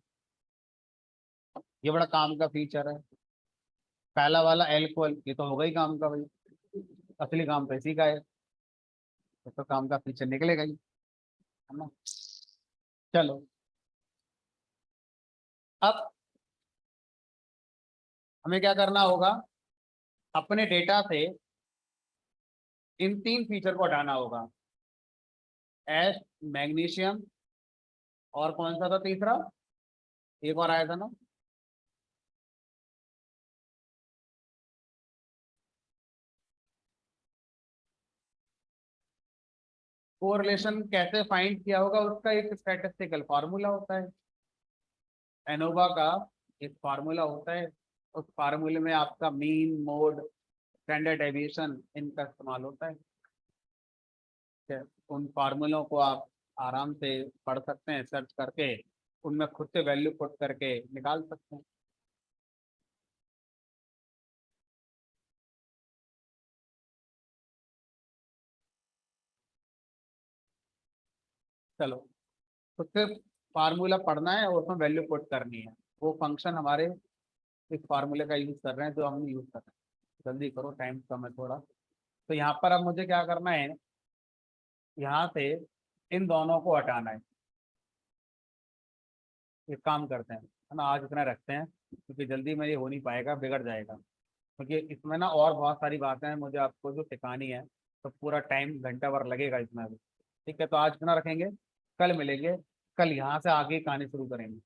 ये बड़ा काम का फीचर है। पहला वाला एल्कोहल, ये तो होगा ही काम का भाई, असली काम तो इसी का है। तो काम का फीचर निकलेगा ही, है ना? चलो, अब हमें क्या करना होगा? अपने डेटा से इन तीन फीचर को हटाना होगा। एस, मैग्नीशियम, और कौन सा था तीसरा? एक और आया था ना, कोरिलेशन कैसे फाइंड किया होगा उसका एक स्टैटिस्टिकल फार्मूला होता है। एनोवा का एक फार्मूला होता है, उस फार्मूले में आपका मीन, मोड, स्टैंडर्ड डेविएशन, इनका इस्तेमाल होता है। ठीक है, उन फार्मूलों को आप आराम से पढ़ सकते हैं, सर्च करके उनमें खुद से वैल्यू पुट करके निकाल सकते हैं। चलो, तो सिर्फ फार्मूला पढ़ना है और उसमें वैल्यू पुट करनी है। वो फंक्शन हमारे इस फार्मूले का यूज कर रहे हैं, जो हम यूज कर रहे हैं। जल्दी करो, टाइम कम है थोड़ा। तो यहाँ पर अब मुझे क्या करना है, यहाँ से इन दोनों को हटाना है। एक काम करते हैं, है ना, आज इतना रखते हैं क्योंकि जल्दी में ये हो नहीं पाएगा, बिगड़ जाएगा। क्योंकि इसमें ना और बहुत सारी बातें हैं मुझे आपको जो सिखानी है, तो पूरा टाइम घंटा भर लगेगा इसमें अभी। ठीक है, तो आज इतना रखेंगे, कल मिलेंगे, कल यहाँ से आगे कहानी शुरू करेंगे।